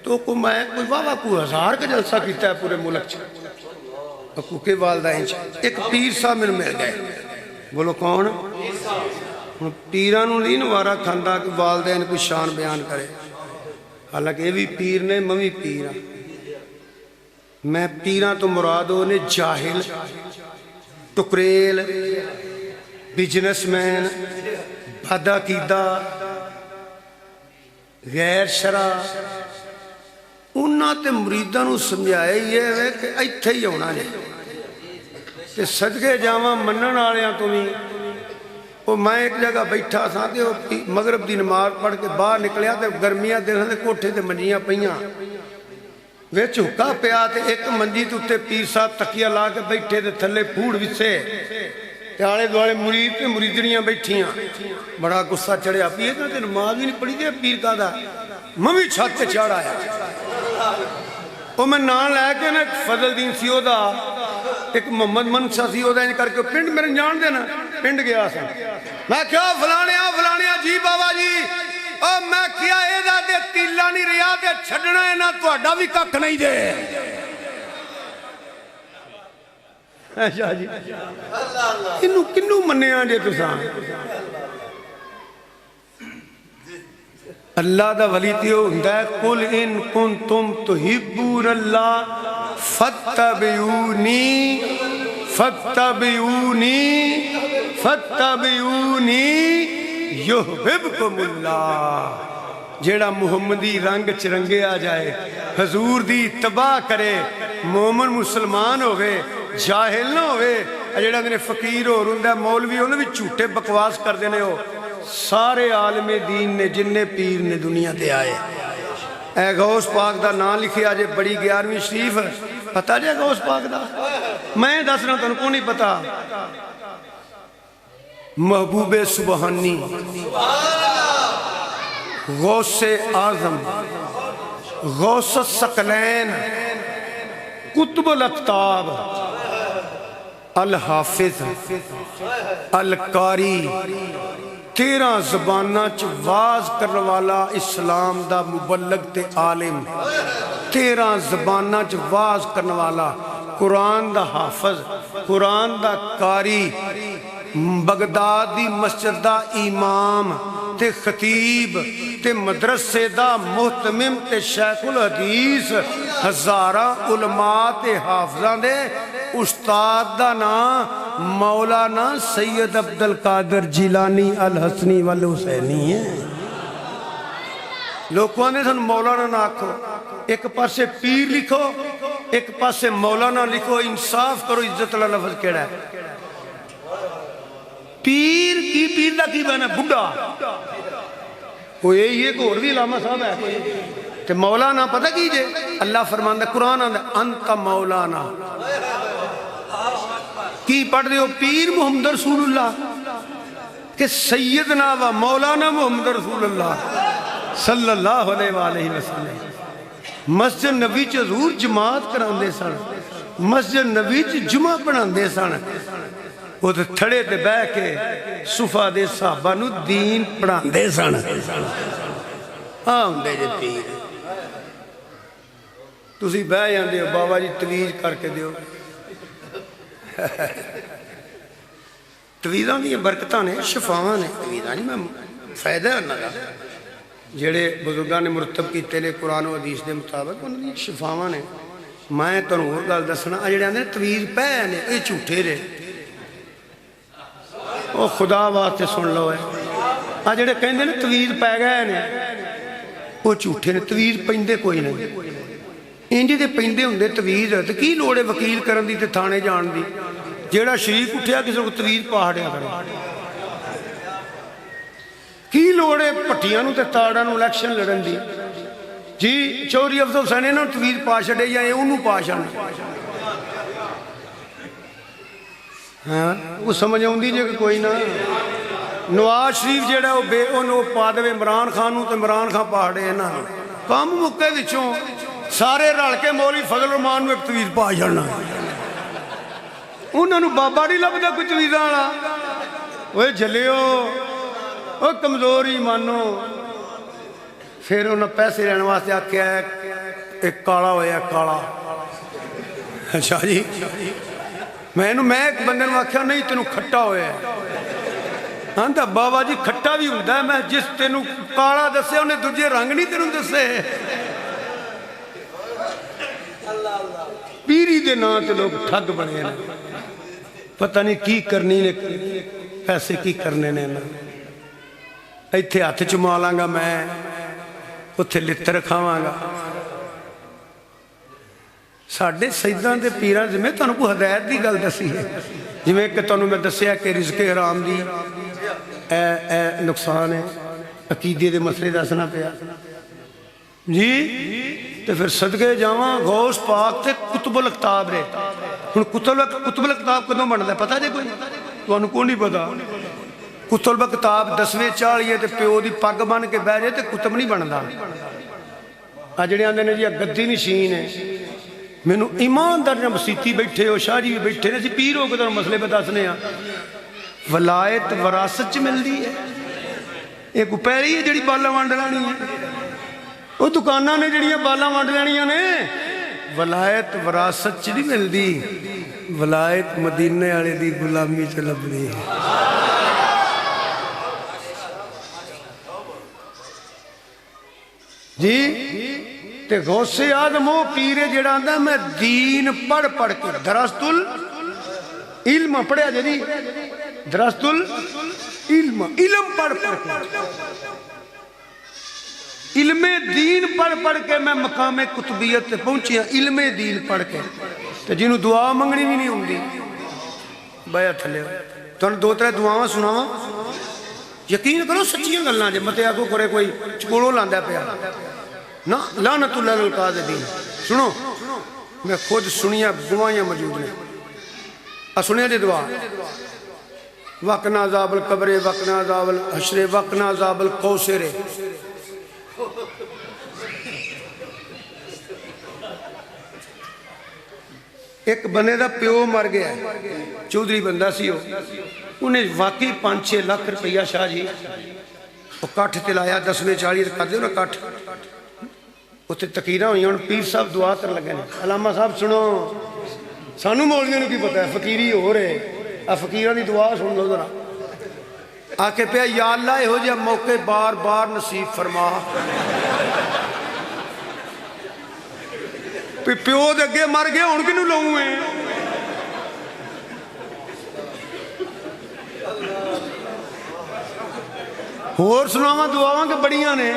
تو میں کوئی واہ کوئی 1000 کا جلسہ کیتا ہے پورے ملک چ حقوق والدین چ. ایک پیر صاحب میں مل گئے. بولو کون؟ پیران نہیں نوارا کھاندا کہ والدین کوئی شان بیان کرے. حالانکہ یہ بھی پیر نے، میں بھی پیر ہاں. میں پیران تو مراد ہونے جاہل، ٹکریل، بزنس مین، بدعقیدہ، غیر شرع انہاں تے مریداں نو سمجھائے یہ ہے کہ ایتھے ہی ہونا جائے کہ صدقے جاواں منن والیاں تو بھی. وہ میں ایک جگہ بیٹھا تھا کہ مغرب دی نماز پڑھ کے باہر نکلیا تے گرمیاں دن دے کوٹھے تے منجیاں پئیاں وچ حکا پیا تے ایک منجی تے اُتے پیر صاحب تکیہ لا کے بیٹھے تے تھلے پھوڑ وسے تے آلے دوالے مرید تے مریدنیاں بیٹھیاں. بڑا غصہ چڑھیا پیر تے نماز بھی نہیں پڑھی تے پیر کا دا میں بھی چھت تے چڑھ آیا. وہ میں نام لے کے نا فضل دین سی او دا ایک محمد منشا سی او دا ان کر کے پنڈ میرے جان دینا پنڈ گیا سا. میں کیا فلانیاں جی بابا جی او میں کیا اے دا دے تیلا نہیں ریا دے چھڑنا ہے نا تہاڈا بھی ککھ نہیں دے. شاہ جی انہوں کنوں منیا جے تساں؟ اللہ دا ولی تے ہوندا ہے قل ان کنتم تحبون اللہ فاتبعونی فاتبعونی فاتبعونی یحببکم اللہ۔ جیڑا محمدی رنگ چرنگے آ جائے، حضور دی اتباع کرے، مومن مسلمان ہوئے، جاہل نہ ہوئے، جیڑا نے فقیر ہو رہا مولوی انہوں بھی جھوٹے بکواس کر دینے ہو۔ سارے عالم دین نے جننے پیر نے دنیا تے آئے، اے غوث پاک دا نام لکھے آجے بڑی 11ویں شریف، پتا جائے غوث پاک دا؟ میں دس رہا ہوں تنہوں کو نہیں پتا۔ محبوب سبحانی، غوث اعظم، غوث الثقلین، قطب الاقطاب، الحافظ، القاری، 13 زبانہ چ واز کرنے والا اسلام دا مبلغ تے عالم، 13 زبانہ چ واز کرنے والا، قرآن دا حافظ، قرآن دا قاری، بغداد دی مسجد دا امام تے خطیب تے مدرسے دا محتمم تے شیخ الحدیث، ہزارہ علماء تے حافظاں دے استاد دا نام مولانا سید عبدالقادر جیلانی الحسنی والحسینی ہے۔ لوگوں نے سن مولانا نہ آکھو، ایک پاسے پیر لکھو، ایک پاسے مولانا لکھو، انصاف کرو، عزت اللہ لفظ کیڑا ہے؟ پیر کی پیر دا کی بنا بڑھا کوئی یہ گھوڑ بھی علامہ صاحب ہے کوئی تے مولانا پتہ کیجئے اللہ فرماندہ قرآن آندہ انت مولانا کی پڑھ دے ہو پیر محمد رسول اللہ کہ سیدنا و مولانا محمد رسول اللہ صلی اللہ علیہ وآلہ وسلم مسجد نبی چ حضور جماعت کران دے سن، مسجد نبی چ جمعہ پڑھان دے سن، وہ تو تھڑے تے بہ کے صفحہ دے صحابہ نو دین پڑھان دے سن۔ ہاں دے جے پیر تسی بہ جاندے ہو بابا جی تویز کر کے دیو، تویزاں دی برکتاں نے، شفاواں نے، تویزاں نہیں میں فائدہ ہے انہاں دا جڑے بزرگاں نے مرتب کیتے لے قرآن و حدیث دے مطابق انہاں دی شفاواں نے۔ میں تنہوں اور گل دسنا جڑے آندے تویز پہ نے اے جھوٹے رہے، او خدا واسطے سن لو ہے جڑے کہندے نے تویز پہ گئے نے وہ جھوٹے نے، تویز پیندے کوئی نہیں، انجی دے پیندے ہوندے تویز تے کی لوڑے وکیل کرن دی تے تھانے جان دی، جیڑا شریف اٹھیا کسی کو تویز پہاڑیا کرو، کی لوڑے پٹیاں نو تے تاڑاں نو الیکشن لڑن دی، جی چوری افضل حسین انہوں نے تویز پا چھڑے یا انہوں پا چھڑے، ہاں وہ سمجھ ہوندی جے کہ کوئی نہ نواز شریف جیڑا وہ بے انہوں پا دے عمران خان نو تے عمران خان پہاڑے ہیں نا کام مکے وچوں سارے رل کے مولوی فضل الرحمان نو ایک تویز پا چھڑنا، انہوں نے بابا نہیں لبدا کوئی تویزاں والا، وہ جھلیو وہ کمزوری مانو، پھر انہوں پیسے لینے واسطے آکھیا ہے ایک کالا ہویا کالا، اچھا جی میں ایک بندے نے آکھیا نہیں تینوں کھٹا ہویا ہے، ہاں تا بابا جی کھٹا بھی ہوندہ ہے، میں جس تینوں کالا دسے انہیں تجھے رنگ نہیں تینوں دسے، پیری دے نا تے لوگ ٹھگ بنے ہیں، پتہ نہیں کی کرنی نے پیسے کی کرنے نے نا، ایتھے ہاتھ چمالاں گا میں اتھے لتر کھاواں گا، ساڑھے سیدان دے پیران سے میں تانوں کو ہدایت دی گل دسی ہے جی میں کہ تانوں میں دسیا کہ رزق حرام دی اے نقصان ہے عقیدے دے مسئلے دسنا پیا جی تو پھر صدقے جاواں غوث پاک تے کتب الاقطاب رہے کتب الاقطاب کدوں بندا ہے پتہ جے کوئی تانوں کو نہیں پتا کتب الاقطاب 10ویں چاڑیے تے پیو دی پگ بن کے بیٹھ جائے تے کتب نہیں بندا آ جڑے آندے نے جی گدی نشین ہے مینوں ایماندار نے مسیتی بیٹھے ہو شاہ جی بھی بیٹھے نے سی پیر ہو کے تانوں مسئلے پہ دسنے ہاں ولایت وراثت چ ملدی ہے ایک پیری ہے جڑی بالا ونڈ لانی ہے وہ دکاناں نے جڑیاں بالا ونڈ لانیاں نے ولایت وراثت چ نہیں ملدی ولایت مدینے والے دی غلامی چ لبدی ہے جی تے غوث آدم وہ پیر جڑا آندا میں دین پڑھ پڑھ کے درست العلم پڑھیا جی درست العلم علم پڑھ پڑھ کے علم دین پڑھ پڑھ کے میں مقام قطبیت پہنچی ہوں علم دین پڑھ کے تے جنہوں دعا منگنی بھی نہیں ہوندی بایا تھلے تو دو ترے دعاواں سناواں یقین کرو سچیاں گلاں جے متے آگو کرے کوئی چکولو لاندا پیا نا لعنت اللہ للقاذبین سنو میں خود سنیا دعائیں موجود ہیں سنیا جی دعا وقنا عذاب القبر وقنا عذاب الحشر وقنا عذاب القوثر ایک بندے دا پیو مر گیا چودھری بندہ سی انہیں واقعی 5-6 لاکھ روپیہ شاہ جی وہ کٹھ تلایا 10ویں 40 کر دیو نا کٹھ اتنے تقیرہ ہوئی ہیں پیر صاحب دعا کر لگے علامہ صاحب سنو سانو مولویوں نے کی پتہ ہے فقیری ہو رہے فقیرہ دی دعا سن لو ذرا آکے پہ یا اللہ ہو جا موقع بار بار نصیب فرما پیو دے اگے مر گیا ہن کینوں لاؤں میں اور سناواں دعاواں کہ بڑیاں نے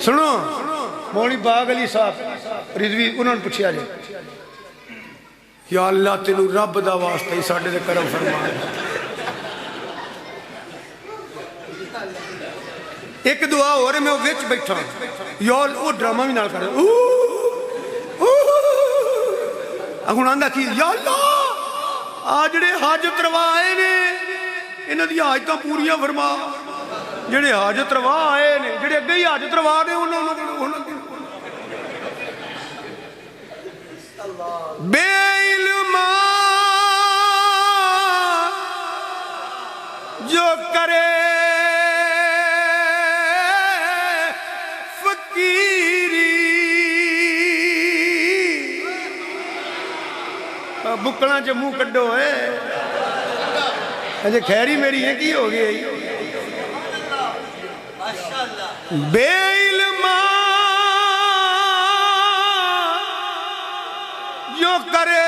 سنو مولوی باغ علی صاحب رضوی انہوں نے پوچھا جی یا اللہ تینوں رب دا واسطہ ہی ساڈے دے کرم فرما ایک دعا ہو رہے میں وہ وچ بیٹھا یا وہ ڈرامہ بھی نال کر ہن آندا کی یا اللہ آ جڑے حاجت روا آئے نے انہاں دی حاجتاں پوریاں فرما جڑے حاجت روا آئے نے جڑے اگے ہی حاجت روا نے انہاں بے علم جو کرے فقیری بکڑاں چ منہ کڈو ہے اجے خیری میری ہے کی ہو گئی بے علم جو کرے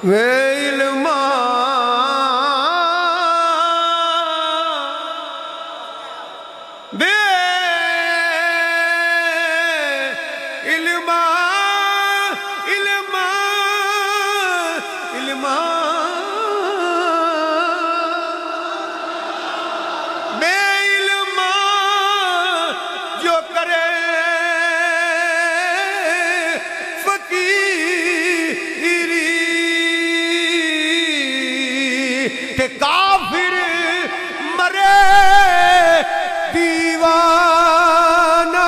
ویلما بے علما علما علما بے علما جو کرے کہ کافر مرے دیوانہ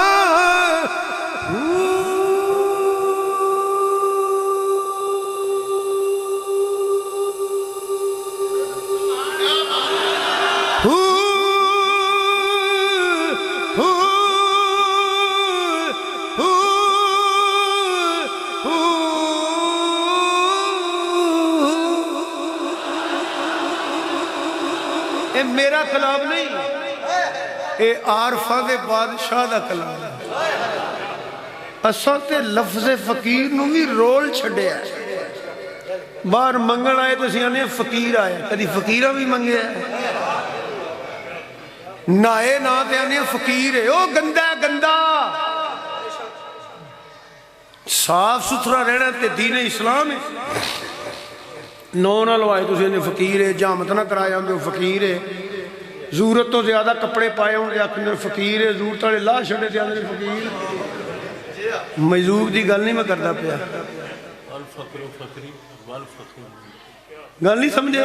میرا کلام نہیں اے عارفہ دے بادشاہ دا کلام ہے اساں تے لفظ فقیر نو بھی رول چھڑیا ہے باہر منگل آئے تو سیانے فقیر آئے کدی فقیرہ بھی منگے ہے نائے نا تے آنے فقیر ہے او گندہ گندہ صاف ستھرا رہنا تے دین اسلام ہے نو نہ لوائے تو سیانے فقیر ہے جامت نہ کرایا ہوں فقیر ہے ضرورت تو زیادہ کپڑے پائے ہوں یا اندر فقیر ہے ضرورت والے لا چھڑے تے اندر فقیر مجذوب دی گل نہیں میں کردا پیا گل نہیں سمجھے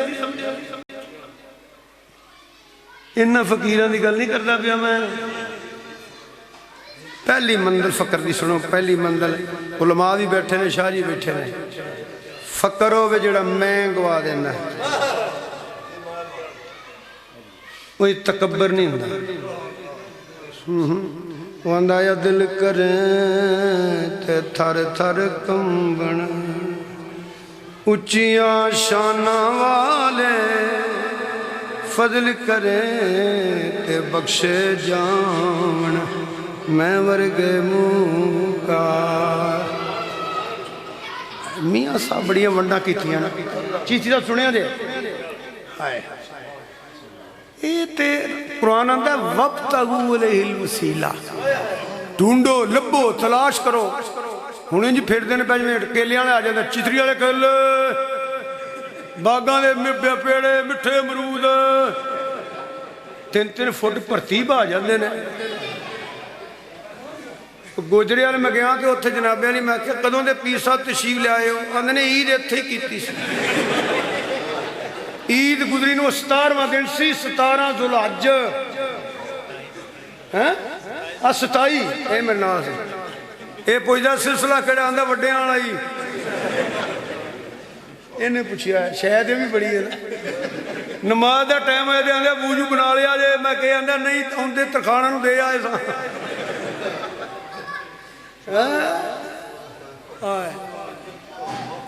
انہاں فقیراں دی گل نہیں کردا پیا میں پہلی منزل فقر دی سنو پہلی منزل علماء بھی بیٹھے نے شاہ جی بیٹھے نے فقر ہوے جڑا میں گوا دینا کوئی تکبر نہیں ہوندا واندا یا دل کریں تے تھر تھر کمبن اچیاں شاناں والے فضل کریں تے بخشے جان میں ورگے موکار میاں صاحب بڑیاں ونڈا کیتیاں نا چیزی دا سنیا دے ہائے یہ تے قرآن آندہ وَابْتَغُوا عَلَيْهِ الْوَسِيلَةَ ڈھونڈو لبو تلاش کرو ہنے جی پھر دینے پیج میں کیلیاں لے آ جاندے چتری والے کیلے باغاں دے پیڑے مٹھے امرود 3-3 فٹ پرتیب آ جاندے نے گوجرے والے میں گیا کہ اتنے جنابے والی میں کہ کدوں دے پیر صاحب تشریف لے آئے ہو آندے نے عید اتھے ہی کیتی سی عید گزری نو 17واں دن سی 17 ذوالحج 27 اے میرے نام سے اے پوچھدا سلسلہ کہڑا آندا وڈیاں والا ہی انہیں پوچھیا ہے شاید یہ بھی بڑی ہے نا نماز دا ٹائم ہے دے آندے وضو بنا لیا جے میں کہ آندا نہیں اوندے ترخانہ نو دے آئے سا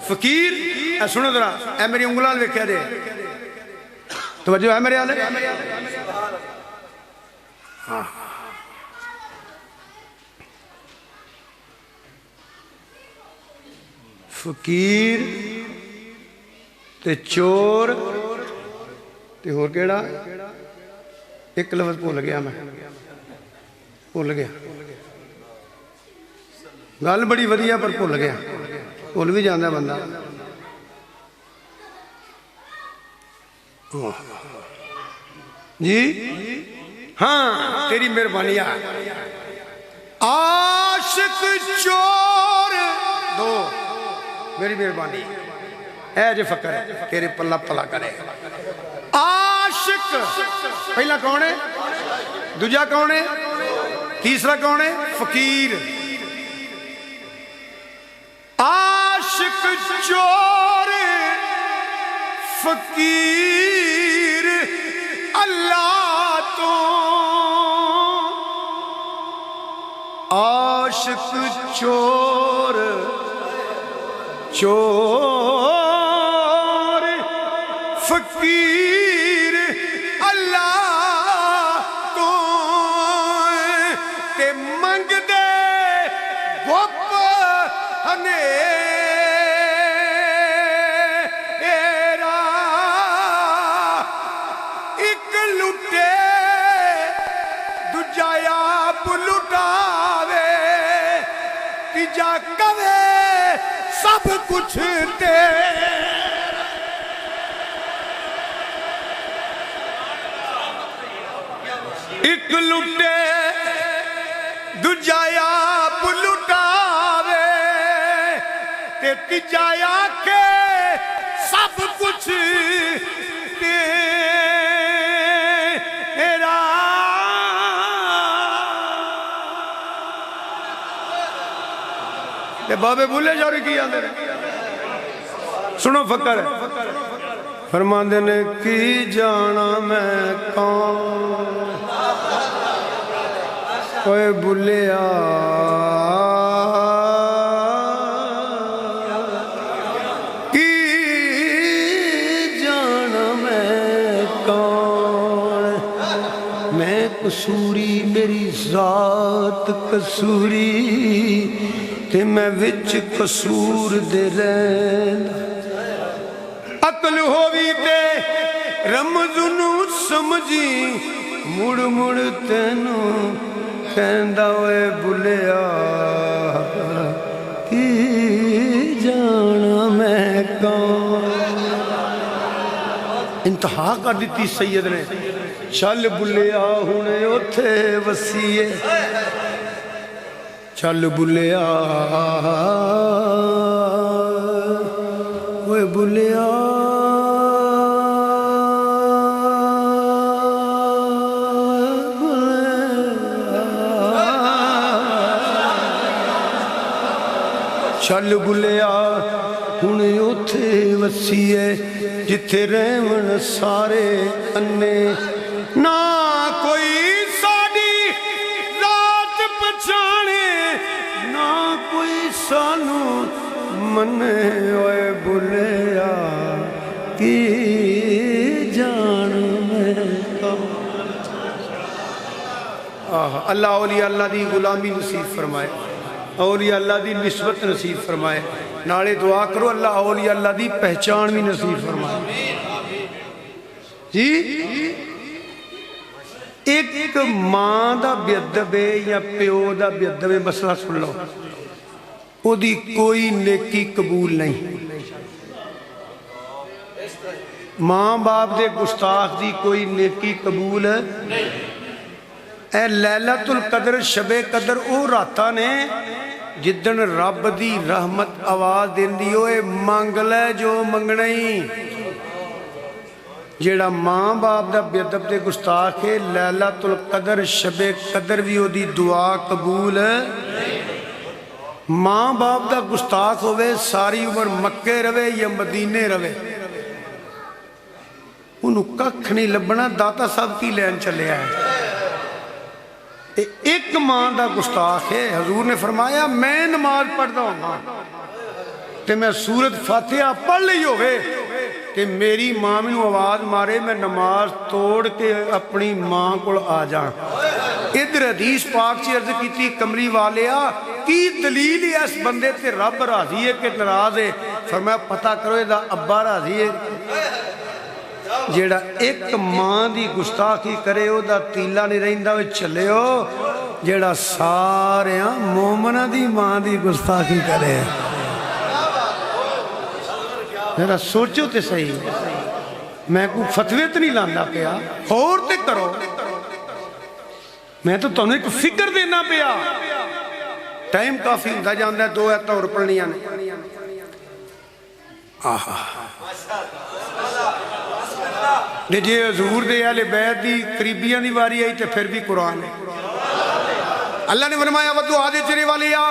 فقیر اے سنو ذرا اے میری انگلاں ویکھیا دے توجہ ہے میرے آلے ہاں فقیر تے چور تے اور کیڑا ایک لفظ بھول گیا میں بھول گیا گل بڑی ودیا پر بھول گیا بھول بھی جاندہ بندہ جی ہاں تیری مہربانی عاشق چور دو میری مہربانی اے جو فکر ہے تیرے پلہ پلہ کرے عاشق پہلا کون ہے دوجا کون ہے تیسرا کون ہے فقیر عاشق چور فقیر اللہ تو عاشق چور چور فقیر اللہ تو تے منگ دے گپ ہنے جا کوے سب کچھ ایک لٹے دجایا لٹاوے تے تجایا کے سب کچھ تیرا بابے بھولے جاری کیا دے سنو فکر ہے فرماندے نے کی جانا میں کون کوئی بھولیا کی جانا میں کون میں قصوری میری ذات قصوری تے میں وچ قصور دے رہن عقل ہووی تے رمز نو سمجھی مڑ مڑ تینوں کہندا ہوئے بھولیا کی جانا میں کون انتہا کر دیتی سید نے چل بھولیا ہونے اتھے وسیعے چل بھولیا وہ بھولیا چل بھولیا ہن اوتھے وسیعے جتھے رہون سارے انے نہ کوئی ساڈی سانو منے ہوئے بھلیا کی جان میں اللہ اولیاء اللہ دی غلامی نصیب فرمائے، اولیاء اللہ دی نسبت نصیب فرمائے، نالے دعا کرو اللہ اولیاء اللہ دی پہچان بھی نصیب فرمائے جی۔ ایک ماں دا بیدب ہے یا پیو دا بیدب ہے، مسئلہ سن لو، او دی کوئی نیکی قبول نہیں، ماں باپ دے گستاخ دی کوئی نیکی قبول نہیں۔ اے لیلۃ القدر شب قدر او راتاں نے جدن رب دی رحمت آواز دیندی ہوئے مانگ لے جو منگنئی۔ جیڑا ماں باپ دا بیدب دے گستاخ ہے لیلۃ القدر شب قدر بھی او دی دعا قبول ماں باپ دا گستاخ ہوئے ساری عمر مکے روے یا مدینے روے انہوں ککھ نہیں لبنا داتا صاحب کی لین چلے آئے۔ ایک ماں دا گستاخ ہے، حضور نے فرمایا میں نماز پڑھتا ہوں تے میں سورت فاتحہ پڑھ لی ہوئے کہ میری ماں میں آواز مارے میں نماز توڑ کے اپنی ماں کو آ جاؤں۔ ادھر حدیث پاک سے عرض کی تھی کمری والیا کی دلیل ہے اس بندے تے رب راضی ہے کہ ناراض ہے؟ فرمایا پتہ کرو یہ ابا راضی ہے۔ جیڑا ایک ماں دی گستاخی کرے او دا تیلا نہیں رہندا وے چلے ہو، جیڑا سارے مومنہ دی ماں دی گستاخی کرے میرا سوچو تے صحیح، میں کوئی فتوے تے نہیں لاندا پیا، اور تے کرو، میں تو تمہیں ایک فکر دینا پیا۔ ٹائم کافی ہوندا جاندا ہے، 2 آیتاں اور پڑھنیاں نے۔ جی حضور دے اہل بیت دی قریبیاں دی واری آئی تے پھر بھی قرآن ہے۔ اللہ نے فرمایا ودعا دے چرے والیا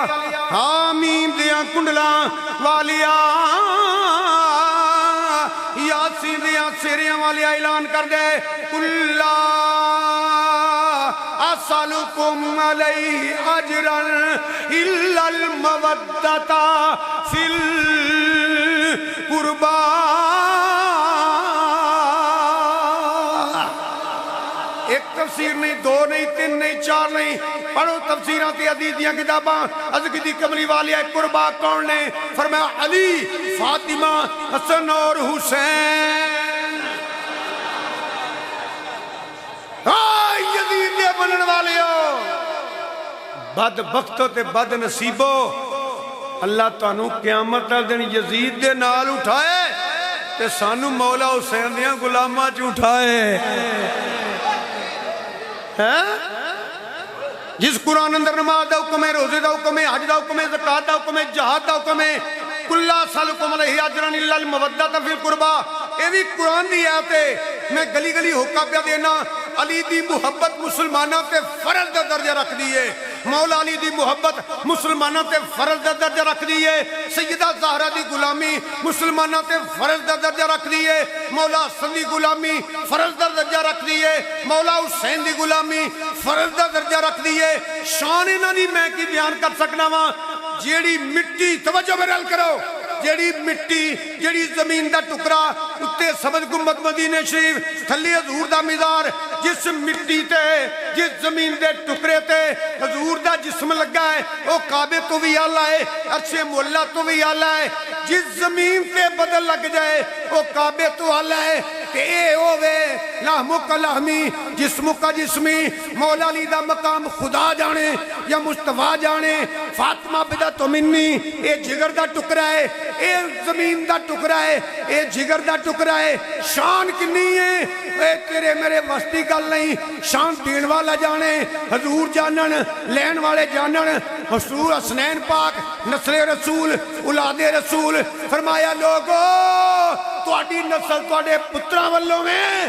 حامیم دیاں کنڈلاں والیا یاسین دیاں سیریاں والیا اعلان کر دے کلا اسالکم علیہ اجرا الا المودۃ فی القربى۔ ایک تفسیر نہیں، 2 نہیں، 3 نہیں، 4 نہیں، پڑھو تفسیرات حدیث دیاں کتاباں۔ عرض کی کملی والی قربا کون نے؟ فرمایا علی، فاطمہ، حسن اور حسین۔ یزید دے بنن والے ہو بد بختو تے بد نصیبو، اللہ تانوں قیامت دا دن یزید دے نال اٹھائے تے سانو مولا حسین دیاں غلاماں چ اٹھائے۔ جس قرآن اندر نماز دا حکم ہے، روزے دا حکم ہے، حج دا حکم ہے، زکات دا حکم ہے، جہاد دا حکم ہے، کلا سالکم علیہ اجرا الا المودۃ فی القربى، اے بھی قرآن دی آیت ہے۔ میں گلی گلی ہوکا پیا دینا، علی دی محبت مسلمانوں تے فرض دا درجہ رکھ دیئے، مولا علی دی محبت مسلمانوں تے فرض دا درجہ رکھ دیئے، سیدہ زہرہ دی غلامی مسلمانوں تے فرض دا درجہ رکھ دیئے، مولا حسن دی غلامی فرض دا درجہ رکھ دیئے، مولا حسین دی غلامی فرض دا درجہ رکھ دیئے۔ شان انہاں دی میں کی بیان کر سکنا وا، جیڑی مٹی، توجہ میرے حل کرو، جیڑی مٹی، جیڑی زمین دا ٹکرا، اتے سبز گنبد مدینہ شریف، تھلی حضور دا مزار، جس مٹی تے، جس زمین دے ٹکرے تے حضور دا جسم لگا ہے، وہ کعبے تو بھی آلہ ہے، عرش مولا تو بھی آلہ ہے، جس زمین تے بدل لگ جائے وہ کعبے تو آلہ ہے، کہ اے ہووے لحمو کا لحمی جسمو کا جسمی۔ مولا علی دا مقام خدا جانے یا مصطفیٰ جانے، فاطمہ بدعت منی، اے جگر دا ٹکرا ہے، اے زمین دا ٹکرا ہے، اے جگر دا ٹکرا ہے۔ شان کنی ہے، اے تیرے میرے وسطی گل نہیں، شان دین والا جانے، حضور جانن، لین والے جانن، حضور حسنین پاک، نسل رسول، اولاد رسول۔ فرمایا لوگو تواڈی نسل تواڈے پتراں والوں میں،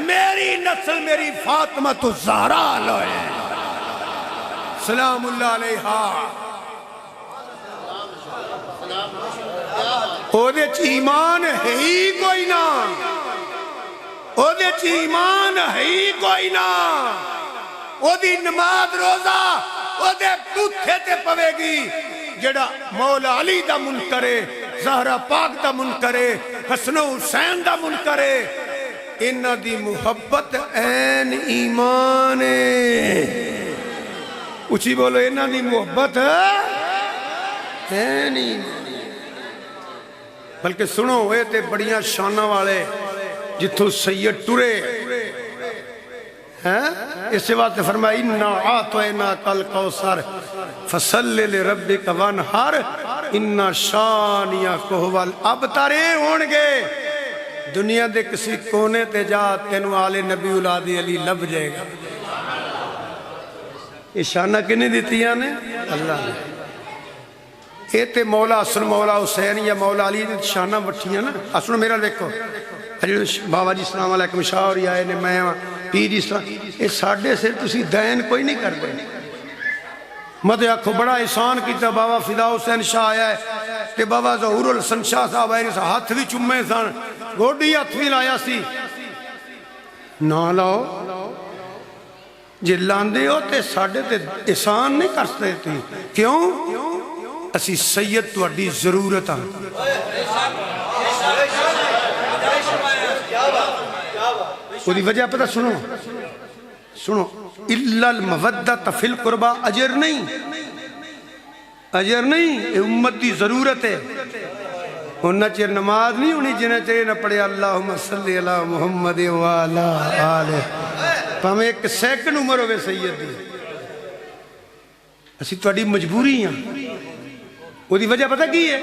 میری نسل میری فاطمہ تو زہرا لوئے سلام اللہ علیہا۔ او دے چ ایمان ہے ہی کوئی نہ، او دے چ ایمان ہے ہی کوئی نہ، او دی نماز روزہ او دے بوتھے تے پوے گی، جڑا مولا علی دا منکر ہے، زہرا پاک دا منکر ہے، حسن و حسین دا منکر ہے، انہاں دی محبت عین ایمان ہے۔ اچھی بولو، انہاں دی محبت عین ایمان۔ بلکہ سنو، ہوئے تے بڑیاں شانہ والے جتھو سید ٹرے اس واسطے فرمایا اِنَّا أَعْطَيْنَاكَ الْكَوْثَرَ فَصَلِّ لِرَبِّكَ وَانْحَرْ اِنَّ شَانِئَكَ هُوَ الْأَبْتَرُ ہون گے۔ دنیا دے کسی کونے تے جا، تینوں آل نبی اولاد علی لب جائے گا۔ یہ شانہ کنے دیتیاں نے؟ اللہ نے۔ یہ تے مولا حسن، مولا حسین یا مولا علی نے شانہ بٹھیاں نا۔ اسنو میرا دیکھو، بابا جی السلام علیکم، شاہوری آئے نے، میں پیر جی السلام، یہ ساڑھے سے تسی دین کوئی نہیں کر دیں۔ مدے آکھو بڑا احسان کیتا، بابا فدا حسین شاہ آیا ہے کہ بابا ظہور الحسن شاہ صاحب آئے نے، ہاتھ بھی چمے سن، گوڑی ہاتھ بھی لایا سی۔ نہ لاؤ، جے لاندے ہو تے ساڑھے تے احسان نہیں کر سکتے تھی۔ کیوں؟ اسی سید تو اڈی ضرورت ہاں۔ وہ دی وجہ پتہ سنو اِلَّا الْمَوَدَّةَ فِي الْقُرْبَى، اجر نہیں، یہ امت دی ضرورت ہے۔ انہا چیر نماز نہیں ہونی جنہ چیر نہ پڑھے اللہم صلی اللہ محمد وعلا آلہ، ہمیں ایک سیکنڈ عمر ہوئے سید دی۔ اسی تو اڈی مجبوری ہیں۔ وہ دی وجہ پتہ کی ہے؟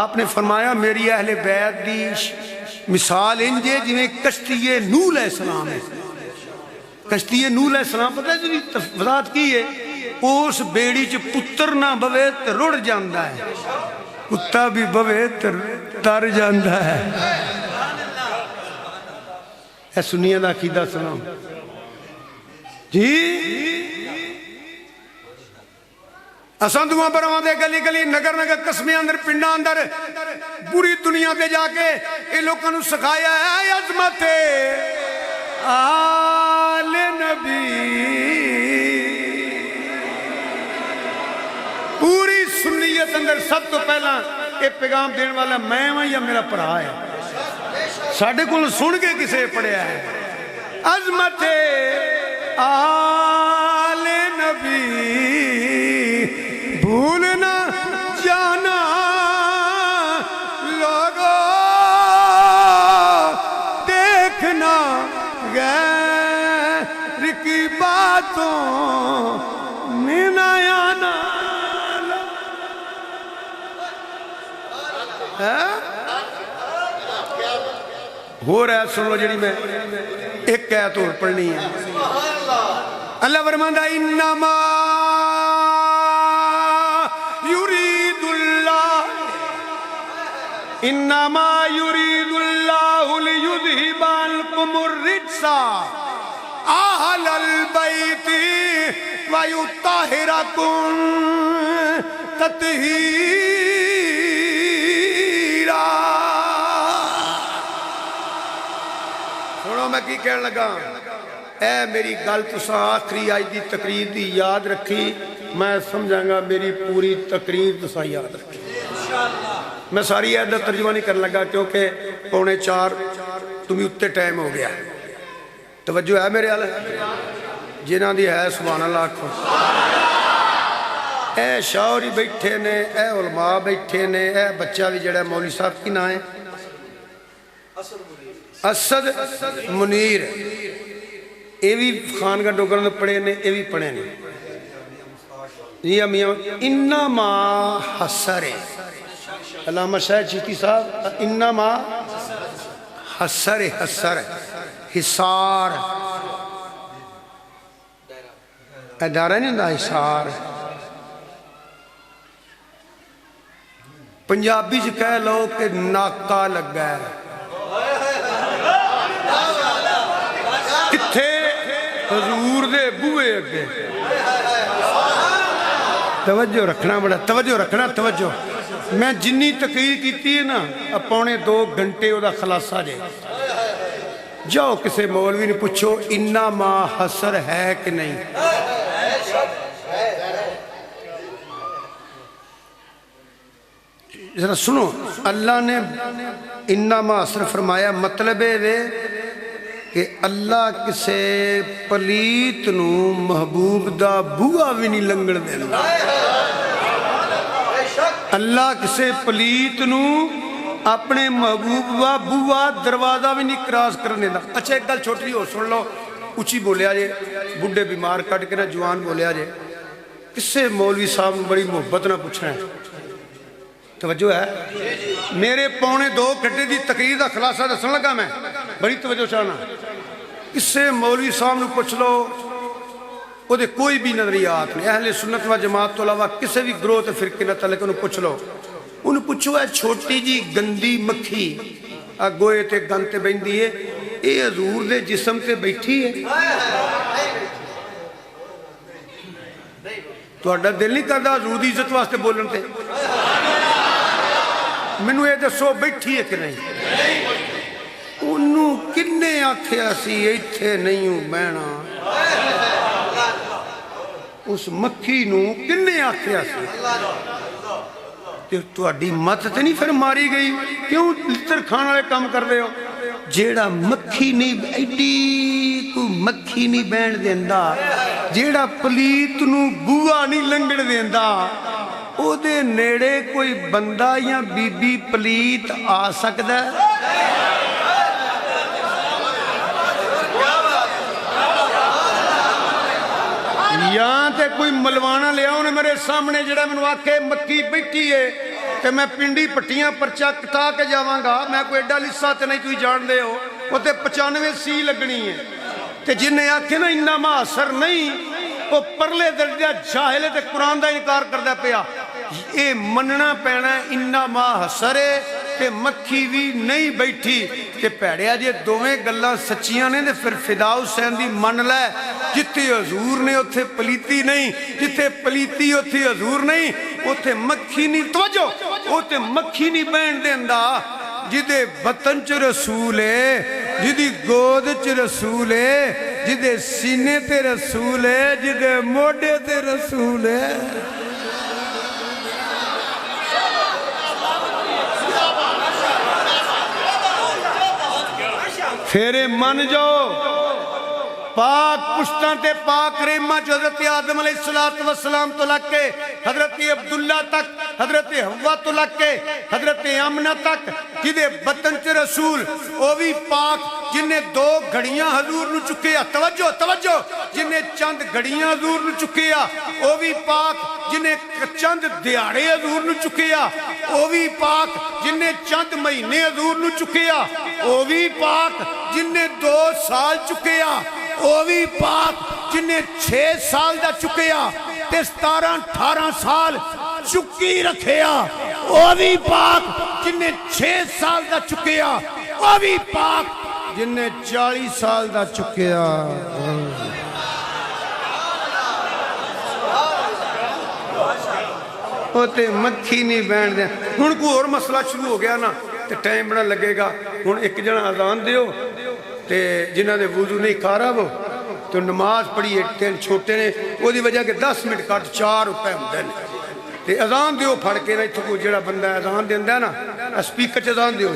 آپ نے فرمایا میری اہل بیت دی مثال انجے جنہیں کشتی نوح علیہ السلام ہے۔ کشتی نوح علیہ السلام پتہ ہے جو وضاحت کی ہے؟ اس بیڑی چ پتر نہ بوے تو رڑ جاندہ ہے، کتا بھی بوے تو تر جاندہ ہے۔ اے سنیہ دا عقیدہ سنو جی، اساں دعا برواں دے گلی گلی نگر نگر قسمیں اندر پنڈا اندر پوری دنیا دے جا کے اے لوگوں نے سکھایا ہے عظمت آل نبی۔ پوری سنیت اندر سب تو پہلا اے پیغام دین والا میں ہوں یا میرا پڑھا ہے، ساڑھے کل سن کے کسے پڑھیا ہے؟ عظمت آل نبی بھولنا جانا لوگوں، دیکھنا غیر کی باتوں میں نہ آنا۔ ہو رہا ہے، سن لو جڑی میں ایک آیت اور پڑھنی ہے۔ اللہ فرماندا انما انما يريد الله ليذهب عنكم الرجس اهل البيت ويطهركم تطهيرا۔ سنو میں کی کہنے لگا، اے میری گل تساں آخری آج دی تقریر دی یاد رکھی، میں سمجھاں گا میری پوری تقریر تساں یاد رکھی۔ میں ساری آیت دا ترجمہ نہیں کرنے لگا کیونکہ 3:45 تمہیں اتے ٹائم ہو گیا۔ توجہ ہے میرے آلے جنہاں دی ہے سبحان اللہ آکھو۔ اے شاعری بیٹھے نے، اے علماء بیٹھے نے، اے بچہ بھی جڑا مولوی صاحب کی نہ ہے اسد منیر، اے بھی خانگاہ ڈوگروں پڑھے نے، اے بھی پڑھے نے۔ یہ میاں انما حسر علامہ شاہد چیتی صاحب، انما حسر حسار ادارہ نہیں ہوتا، حسار پنجابی سے کہہ لو کہ ناکا لگا ہے۔ کتھے حضور دے بوئے اگے توجہ رکھنا، بڑا توجہ رکھنا، توجہ۔ میں جنی تقریر کیتی ہے نا 2.25 گھنٹے او دا خلاصہ جے، جاؤ کسے مولوی نے پوچھو انما حسر ہے کہ نہیں۔ ذرا سنو، اللہ نے انما اثر فرمایا، مطلب ہے کہ اللہ کسے پلیت نو محبوب دا بوا بھی نہیں لنگڑ دینا۔ اللہ کسے پلیت نو اپنے محبوب دا بوا دروازہ بھی نہیں کراس کرنے دا۔ اچھا ایک گل چھوٹی ہو سن لو، اچھی بولیا جے، بڈھے بیمار کٹ کے نہ جوان بولیا جے، کسے مولوی صاحب نے بڑی محبت نہ پوچھنا ہے، توجہ ہے؟ میرے پونے 2 گھنٹے دی تقریر دا خلاصہ دسن لگا میں، بڑی توجہ چاہنا۔ کسے مولوی صاحب نے پوچھ لو، وہ دے کوئی بھی نظریات نہیں، اہل سنت و جماعت تو علاوہ کسے بھی گروہ تے فرقے نہ تعلق انہوں پوچھ لو، انہوں پوچھو ہے چھوٹی جی گندی مکھی گوئے تے گن تے بیندی ہے، اے حضور دے جسم تے بیٹھی ہے؟ تو اڈا دل نہیں کردہ حضور دی عزت واسطے بولن تے؟ منو یہ دسو بیٹھی ہے کہ نہیں؟ انہوں کنے آکھیا سی ایتھے نہیں ہوں بہنا، اس مکھی نو کنے آکھیا سی؟ تو اڈی مت تے نہیں پھر ماری گئی، کیوں لتر کھانا والے کام کر رہے ہو؟ جیڑا مکھی نہیں ایڈی کو مکھی نہیں بہن دیندا، جیڑا پلیت نو بوا نہیں لنگڑ دیندا، او دے نیڑے کوئی بندہ یا بی بی پلیت آ سکتا ہے؟ یہاں تے کوئی ملوانا لیا انہیں میرے سامنے جڑا میں واقعے مکی بیٹھی ہے کہ میں پنڈی پٹیاں پرچہ کٹا کے جاواں گا، میں کوئی ایڈا لسا تے نہیں کوئی جان دے ہو، وہ تے 95 سی لگنی ہے تے جنہیں آکھے نا انما اثر نہیں، وہ پرلے درجہ جاہلے تے قرآن دا انکار کردہ پیا۔ اے مننا پینا انما اثر ہے کہ مکھی بھی نہیں بیٹھی کہ پیڑیا جے دوویں گلاں سچیاں نے تے پھر فدا حسین دی من لے، جتے حضور نے اتھے پلیتی نہیں، جتے پلیتی اتھے حضور نہیں، اتھے مکھی نہیں، توجہ اتھے مکھی نہیں بین دیندا، جدے بطن چ رسول ہے، جدی گود چ رسول ہے، جدے سینے تے رسول ہے، جدے موڈے تے رسول ہے۔ پھر من جاؤ پاک پشتاں تے پاک ریمہ جو حضرت آدم علیہ السلام تو لگ کے حضرت عبداللہ تک، حضرت حوا تو لگ کے حضرت آمنہ تک، جدے بطن چ رسول او بھی پاک، جنہیں 2 گھڑیاں حضور نو چکیا، توجہ توجہ، جنہیں چند گھڑیاں حضور نو چکیا او بھی پاک، جنہیں چند دیاڑے حضور نو چکیا او بھی پاک، جنہیں چند مہینے حضور نو چکیا او بھی پاک، جنہیں 2 سال چکیا او بھی پاک، جنہیں 6 سال دا چکیا تے 17-18 سال چکی رکھیا او بھی پاک، جنہیں 6 سال دا چکیا او بھی پاک، جنہیں 40 سال دا چکیا۔ ہوتے مکھی نہیں بین دیں۔ ہن کوئی اور مسئلہ شروع ہو گیا نا تے ٹائم بڑا لگے گا، ہن ایک جنا اذان دیو تے جنہ دے وضو نہیں کھارا وہ تو نماز پڑھی 3 چھوٹے نے، وہ دی وجہ کہ 10 منٹ کٹ 4 روپے ہوندے نے تے اذان دیو پھڑ کے نا، اتھوں کو جڑا بندہ اذان دیندا ہے نا، اسپیکر چ اذان دیو۔